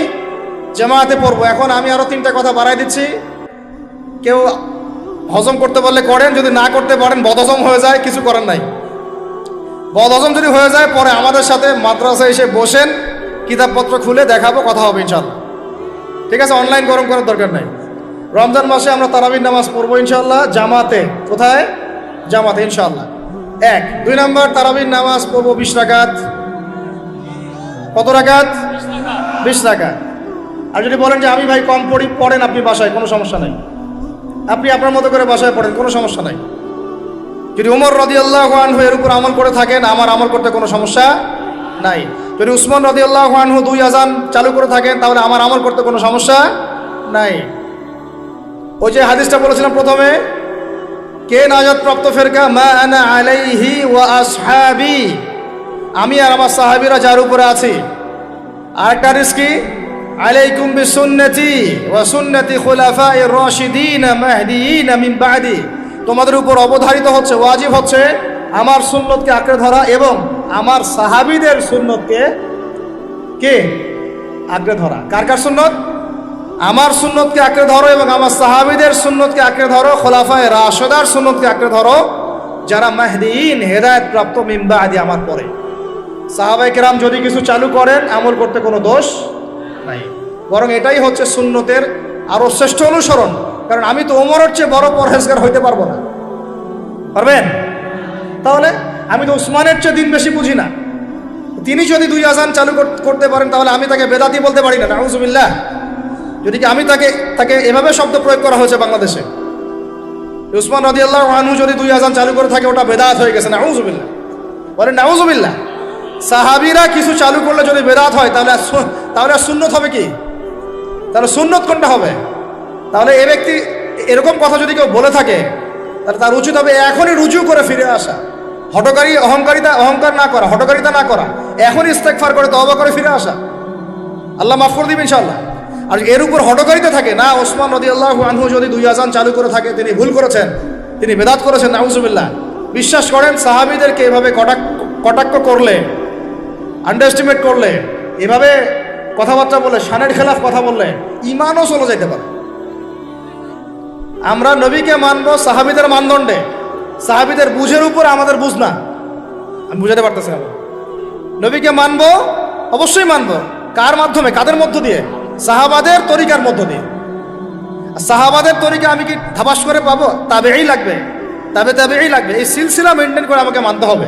জামাতে পড়ব। এখন আমি আরো 3টা কথা বাড়াই দিচ্ছি। কেউ হজম করতে পারলে করেন, যদি না করতে পারেন বদহজম হয়ে যায়, কিছু করার নাই। বদহজম যদি হয়ে যায় পরে আমাদের সাথে মাদ্রাসায় এসে বসেন, কিতাবপত্র খুলে দেখাবো, কথা হবে ইনশাল্লাহ। ঠিক আছে? অনলাইন গরম করার দরকার নাই। রমজান মাসে আমরা তারাবির নামাজ পড়বো ইনশাল্লাহ জামাতে। কোথায়? জামাতে ইনশাল্লাহ। 1। 2 নম্বর তারাবির নামাজ পড়বো 20 রাকাত। কত রাকাত? 20 রাকাত। আর যদি বলেন যে আমি ভাই কম পড়েন আপনি বাসায়, কোনো সমস্যা নাই। আপনি আপনার মতো করে বাসায় পড়েন, কোনো সমস্যা নাই। যদি উমর রাদিয়াল্লাহু আনহু এর উপর আমল করে থাকেন, আমার আমল করতে কোনো সমস্যা নাই। যদি উসমান রাদিয়াল্লাহু আনহু 2 আযান চালু করে থাকেন, তাহলে আমার আমল করতে কোনো সমস্যা নাই। ওই যে হাদিসটা বলেছিলাম প্রথমে, কে নাজাত প্রাপ্ত ফেরকা? মা আনা আলাইহি ওয়া আসহাবি, আমি আর আমার সাহাবীরা যার উপরে আছি। আরেকটা হাদিস কি? আলাইকুম বিসুন্নতি ওয়া সুন্নতি খুলাফায়ে রাশিদিন মাহদিয়িন মিন বাদি, তোমাদের উপর অবধারিত হচ্ছে, ওয়াজিব হচ্ছে আমার সুন্নতকে আঁকড়ে ধরা এবং আমার সাহাবীদের সুন্নতকে কে আঁকড়ে ধরা। কার কার সুন্নত? আমার সুন্নতকে আঁকড়ে ধরো এবং আমার সাহাবীদের সুন্নতকে আঁকড়ে ধরো, খোলাফায়ে রাশেদার সুন্নতকে আঁকড়ে ধরো, যারা মাহদিয়িন হেদায়েত প্রাপ্ত মিন বাদি, আমার পরে। সাহাবায়ে কেরাম যদি কিছু চালু করেন, আমল করতে কোনো দোষ নাই, বরং এটাই হচ্ছে সুন্নতের আরো শ্রেষ্ঠ অনুসরণ। কারণ আমি তো ওমরের চেয়ে বড় পরহেজগার হইতে পারবো না। পারবেন? তাহলে আমি তো উসমানের চেয়ে দিন বেশি বুঝি না। তিনি যদি 2 আযান চালু করতে পারেন, তাহলে আমি তাকে বেদাতি বলতে পারি না। নাউযুবিল্লাহ। যদি কি আমি তাকে এভাবে শব্দ প্রয়োগ করা হয়েছে বাংলাদেশে, উসমান রাদিয়াল্লাহু আনহু যদি 2 আযান চালু করে থাকে, ওটা বেদাত হয়ে গেছে। নাউযুবিল্লাহ। বলেন নাউযুবিল্লাহ। সাহাবীরা কিছু চালু করলে যদি বেদাত হয়, তাহলে সুন্নত হবে কি? তাহলে সুন্নত কোনটা হবে? তাহলে এই ব্যক্তি এরকম কথা যদি কেউ বলে থাকে, তাহলে তার উচিত হবে এখনই রুজু করে ফিরে আসা, অহংকার না করা, হঠকারিতা না করা, এখনই ইস্তেগফার করে তওবা করে ফিরে আসা। আল্লাহ মাফ করে দিবেন ইনশাআল্লাহ। আর এর উপর হঠকারিতা থাকে না, ওসমান রাদিয়াল্লাহু আনহু যদি 2 আযান চালু করে থাকে, তিনি ভুল করেছেন, তিনি বেদাত করেছেন, নাউযুবিল্লাহ। বিশ্বাস করেন, সাহাবীদেরকে এভাবে কটাক্ষ করলে, আন্ডারএস্টিমেট করলে, এভাবে কথাবার্তা বলে, শানের খেলাফ কথা বললে ঈমানও চলে যেতে পারে। আমরা নবীকে মানব সাহাবীদের মানদণ্ডে, সাহাবীদের বুঝের উপর আমাদের বুঝ না। আমি বুঝাতে পারতেছি না। নবীকে মানব, অবশ্যই মানব। কার মাধ্যমে? কাদের মধ্য দিয়ে? সাহাবাদের তরিকার মধ্য দিয়ে। সাহাবাদের তরিকা আমি কি ধাবাস করে পাবো? তাবেই লাগবে, তাবেই লাগবে। এই সিলসিলা মেনটেন করে আমাকে মানতে হবে।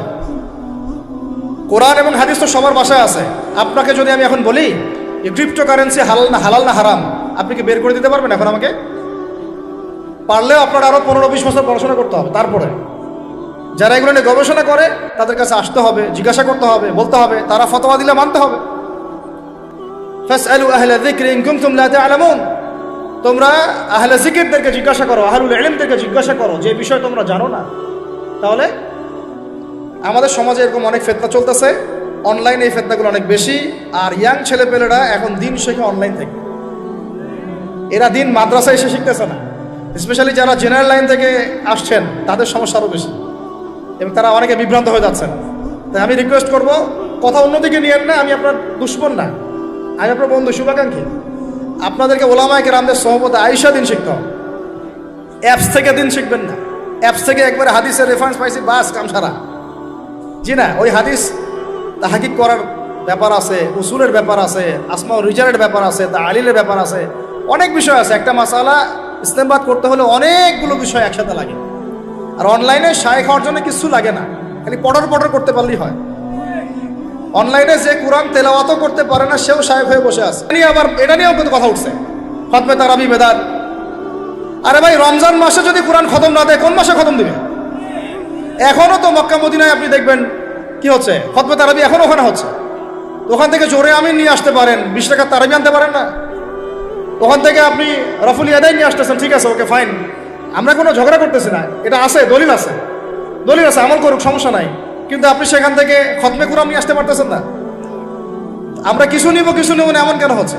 কোরআন এবং হাদিস তো সবার বাসায় আছে। আপনাকে যদি আমি এখন বলি যে ক্রিপ্টোকারেন্সি হালাল না হারাম, আপনি কি বের করে দিতে পারবেন এখন আমাকে? পারলেও আপনার আরো 15-20 বছর পড়াশোনা করতে হবে। তারপরে যারা এগুলো নিয়ে গবেষণা করে, তাদের কাছে আসতে হবে, জিজ্ঞাসা করতে হবে, বলতে হবে, তারা ফতোয়া দিলে মানতে হবে। ফাসআলু আহলা যিকরি ইন কুনতুম লা তা'লামুন, তোমরা আহলে জিকিরদেরকে জিজ্ঞাসা করো, আহলুল ইলমদেরকে জিজ্ঞাসা করো যে বিষয় তোমরা জানো না। তাহলে আমাদের সমাজে এরকম অনেক ফিতনা চলতেছে, অনলাইনে এই ফিতনাগুলো অনেক বেশি। আর ইয়াং ছেলেপেলেরা এখন দিন শেখে অনলাইন থেকে। এরা দিন মাদ্রাসায় এসে শিখতেছে না। স্পেশালি যারা জেনারেল লাইন থেকে আসছেন, তাদের সমস্যা আরও বেশি এবং তারা অনেকে বিভ্রান্ত হয়ে যাচ্ছেন। তাই আমি রিকোয়েস্ট করব, কথা অন্যদিকে নিয়েন না। আমি আপনার দুশ্মন না, আমি আপনার বন্ধু, শুভাকাঙ্ক্ষী। আপনাদেরকে ওলামায়ে কেরামদের সহবতে আয়েশা দিন শিখতে হবে। অ্যাপস থেকে দিন শিখবেন না। অ্যাপস থেকে একবারে হাদিসের রেফারেন্স পাইছি, বাস কাম সারা। জি না, ওই হাদিস তাহকিক করার ব্যাপার আছে, উসুলের ব্যাপার আছে, আসমা ও রিজালের ব্যাপার আছে, তাআলিলের ব্যাপার আছে, অনেক বিষয় আছে। একটা মাসালা ইস্তেমবাদ করতে হলে অনেকগুলো বিষয় একসাথে লাগে। আর অনলাইনে শায়েখ হওয়ার জন্য কিছু লাগে না, খালি পড়র করতে পারলেই হয়। অনলাইনে যে কোরআন তেলাওয়াতও করতে পারে না, সেও শায়েখ হয়ে বসে আছে। আবার এটা নিয়েও কিন্তু কথা উঠছে, খতমে তারাবি বেদাত। আরে ভাই, রমজান মাসে যদি কোরআন খতম না দেয়, কোন মাসে খতম দিবে? এখনো তো মক্কা মদিনায় আপনি দেখবেন কি হচ্ছে, খতমে তারাবি এখনো ওখানে হচ্ছে। ওখান থেকে জোরে আমিন নিয়ে আসতে পারেন, 20 টাকার তারাবি আনতে পারেন না? ওখান থেকে আপনি রফুল ইয়াদাইন নিয়ে আসতেছেন, ঠিক আছে, ওকে ফাইন, আমরা কোনো ঝগড়া করতেছি না, এটা আছে, দলিল আছে, আমল করুক, সমস্যা নাই। কিন্তু আপনি সেখান থেকে খতমে কুরআন নিয়ে আসতে পারতেছেন না। আমরা কিছু নিব না এমন কেন হচ্ছে?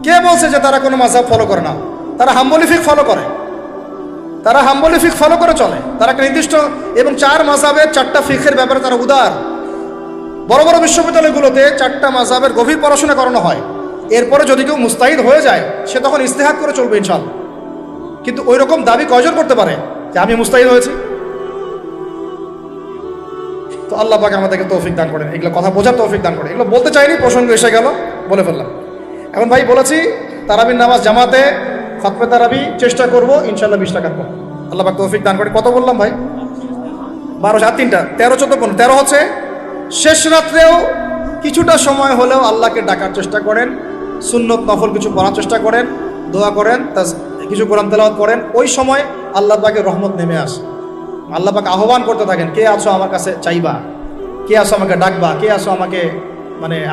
কে বলছে যে তারা কোনো মাযহাব ফলো করে না? তারা হাম্বলি ফিকহ ফলো করে, তারা হাম্বলি ফিকহ ফলো করে চলে। তারা একটা নির্দিষ্ট এবং 4 মাযহাবের 4টা ফিকহের ব্যাপারে তারা উদার। বড় বড় বিশ্ববিদ্যালয়গুলোতে 4টা মাযহাবের গভীর পড়াশোনা করানো হয়। এরপরে যদি কেউ মুস্তাহিদ হয়ে যায় সে তখন ইজতিহাদ করে চলবে ইনশাআল্লাহ। কিন্তু ওই রকম দাবি কয়জন করতে পারে যে আমি মুস্তাহিদ হয়েছি? তো আল্লাহ পাক আমাদেরকে তৌফিক দান করেন, এগুলো কথা বোঝার তৌফিক দান করেন। এগুলো বলতে চাইনি, প্রসঙ্গ এসে গেল, বলে ফেললাম। এখন ভাই বলেছি তারাবির নামাজ জামাতে খতমে তারাবি চেষ্টা করবো ইনশাআল্লাহ 20 টাকা করবো। আল্লাহ পাক তৌফিক দান করে। কত বললাম ভাই? 12 আর 3টা 13 14 15। 13 হচ্ছে শেষ রাত্রেও কিছুটা সময় হলেও আল্লাহকে ডাকার চেষ্টা করেন, সুন্নত নফল কিছু পড়ার চেষ্টা করেন, দোয়া করেন, কিছু কোরআন তেলাওয়াত করেন। ওই সময় আল্লাহ পাকের রহমত নেমে আসে। আল্লাহ পাক আহ্বান করতে থাকেন, কে আছো আমার কাছে চাইবা, কে আছো আমাকে ডাকবা, কে আছো আমাকে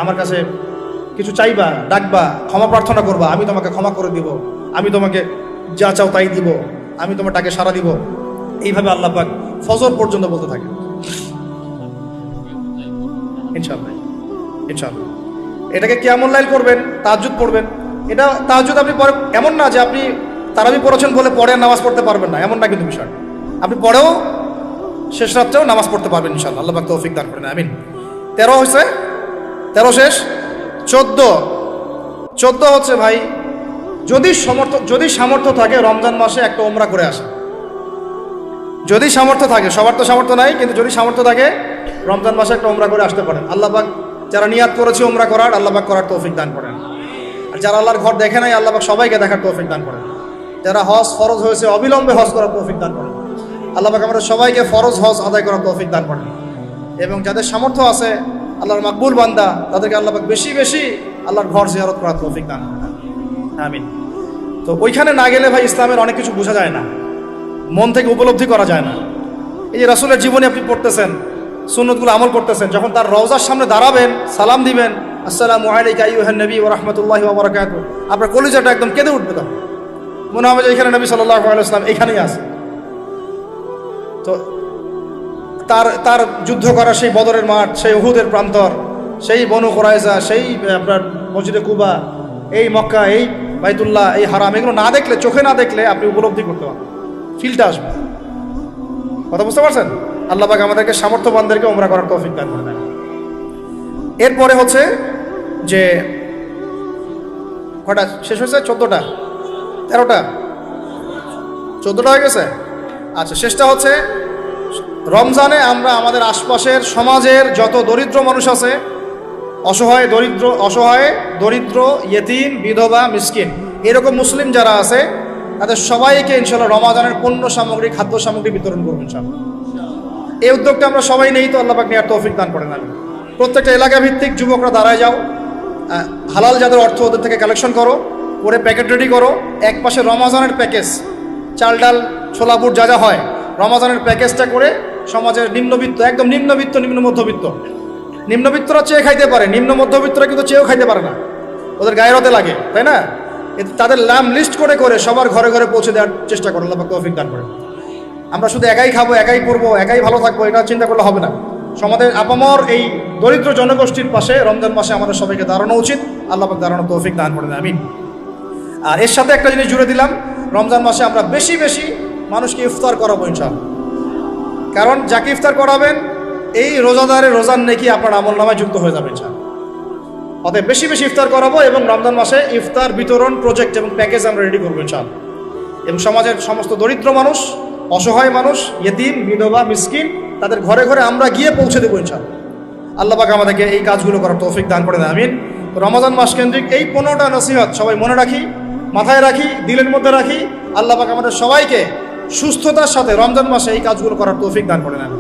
আমার কাছে কিছু চাইবা, ডাকবা, ক্ষমা প্রার্থনা করবা, আমি তোমাকে ক্ষমা করে দিব, আমি তোমাকে যা চাও তাই দিব, আমি তোমার ডাকে সাড়া দিব। এইভাবে আল্লাহ পাক ফজর পর্যন্ত বলতে থাকেন। ইনশাআল্লাহ ইনশাআল্লাহ এটাকে কিয়ামুল লাইল করবেন, তাহাজ্জুদ পড়বেন। এটা তাহাজ্জুদ আপনি পরে, এমন না যে আপনি তারাবি পড়েছেন বলে পরে নামাজ পড়তে পারবেন না, এমন না কিন্তু বিষয়। আপনি পরেও শেষ রাত্রেও নামাজ পড়তে পারবেন ইনশাআল্লাহ। আল্লাহ পাক তৌফিক দান করেন, আমিন। 13 হয়েছে, 13 শেষ। 14 হচ্ছে ভাই যদি সামর্থ্য থাকে রমজান মাসে একটা ওমরা করে আসে। যদি সামর্থ্য থাকে, সবার তো সামর্থ্য নাই, কিন্তু যদি সামর্থ্য থাকে রমজান মাসে একটা ওমরা করে আসতে পারেন। আল্লাহ পাক যারা নিয়াত করেছে ওমরা করার, আল্লাহ পাক করার তৌফিক দান করেন। আর যারা আল্লাহর ঘর দেখে নাই, আল্লাহ পাক সবাইকে দেখার তৌফিক দান করেন। যারা হজ ফরজ হয়েছে অবিলম্বে হজ করার তৌফিক দান করেন। আল্লাহ পাক আমাদের সবাইকে ফরজ হজ আদায় করার তৌফিক দান করেন। এবং যাদের সামর্থ্য আছে আল্লাহর মাকবুল বান্দা, তাদেরকে আল্লাহ পাক বেশি বেশি আল্লাহর ঘর জিয়ারত করার তৌফিক দান করেন, আমিন। তো ওইখানে না গেলে ভাই ইসলামের অনেক কিছু বোঝা যায় না, মন থেকে উপলব্ধি করা যায় না। এই যে রাসূলের জীবনী আপনি পড়তেছেন, সুন্নতগুলো আমল করতেছেন, যখন তার রওজার সামনে দাঁড়াবেন, সালাম দিবেন, আসসালামু আলাইকা আইয়ুহান নবী ওয়া রাহমাতুল্লাহি ওয়া বারাকাতুহু, আপনার কলিজাটা একদম কেঁদে উঠবে। তখন মনে হবে যে এখানে নবী সাল্লাল্লাহু আলাইহি ওয়াসাল্লাম এখানেই আছে। তো তার যুদ্ধ করা সেই বদরের মাঠ, সেই উহুদের প্রান্তর, সেই বনু কুরাইজা, সেই আপনার মসজিদে কুবা, এই মক্কা, এই বাইতুল্লাহ, এই হারাম, এগুলো না দেখলে, চোখে না দেখলে আপনি উপলব্ধি করতে পারবেন, ফিলটা আসবে। কথা বুঝতে পারছেন? আল্লাহ পাক আমাদেরকে সামর্থ্যবানদেরকে উমরা করার তৌফিক দান করে দেন। এরপরে হচ্ছে যে কটা শেষ হয়েছে? 14টা 13টা 14টা হয়ে গেছে। আচ্ছা, শেষটা হচ্ছে রমজানে আমরা আমাদের আশপাশের সমাজের যত দরিদ্র মানুষ আছে, অসহায় দরিদ্র ইয়েতিম, বিধবা, মিসকিন, এরকম মুসলিম যারা আছে তাদের সবাইকে ইনশাআল্লাহ রমজানের পণ্য সামগ্রী, খাদ্য সামগ্রী বিতরণ করবো ইনশাআল্লাহ। এই উদ্যোগটা আমরা সবাই নেই, তো আল্লাহ পাক নেওয়ার তৌফিক দান করেন। আমি প্রত্যেকটা এলাকা ভিত্তিক যুবকরা দাঁড়ায় যাও, হালাল যাদের অর্থ ওদের থেকে কালেকশন করো, করে প্যাকেট রেডি করো। এক পাশে রমজানের প্যাকেজ, চাল ডাল ছোলা বুট যা যা হয়, রমজানের প্যাকেজটা করে সমাজের নিম্নবিত্ত, একদম নিম্নবিত্ত, নিম্ন মধ্যবিত্ত, নিম্নবিত্তরা চেয়ে খাইতে পারে, নিম্ন মধ্যবিত্তরা কিন্তু চেয়েও খাইতে পারে না, ওদের গায়ের হতে লাগে, তাই না? তাদের নাম লিস্ট করে করে সবার ঘরে ঘরে পৌঁছে দেওয়ার চেষ্টা করো। আল্লাহ পাক তৌফিক দান করেন। আমরা শুধু একাই খাবো, একাই পড়বো, একাই ভালো থাকবো, এটা চিন্তা করলে হবে না। সমাজের আপামর এই দরিদ্র জনগোষ্ঠীর পাশে রমজান মাসে আমাদের সবাইকে দাঁড়ানো উচিত। আল্লাহ পাক দাঁড়ানোর তৌফিক দান করেন, আমিন। আর এর সাথে একটা জিনিস জুড়ে দিলাম, রমজান মাসে আমরা বেশি বেশি মানুষকে ইফতার করাবো ইনশাআল্লাহ। কারণ যাকে ইফতার করাবেন এই রোজাদারের রোজার নেকি আপনার আমল নামায় যুক্ত হয়ে যাবে ইনশাআল্লাহ। অতএব বেশি বেশি ইফতার করাবো এবং রমজান মাসে ইফতার বিতরণ প্রজেক্ট এবং প্যাকেজ আমরা রেডি করবো ইনশাআল্লাহ। এবং সমাজের সমস্ত দরিদ্র মানুষ, অসহায় মানুষ, ইয়েতিম, বিধবা, মিসকিন, তাদের ঘরে ঘরে আমরা গিয়ে পৌঁছে দেবো ইনশাআল্লাহ। আল্লাহ পাক আমাদেরকে এই কাজগুলো করার তৌফিক দান করে দেন, আমিন। রমজান মাস কেন্দ্রিক এই 15টা নসিহত সবাই মনে রাখি, মাথায় রাখি, দিলের মধ্যে রাখি। আল্লাহ পাক আমাদের সবাইকে সুস্থতার সাথে রমজান মাসে এই কাজগুলো করার তৌফিক দান করে দেন।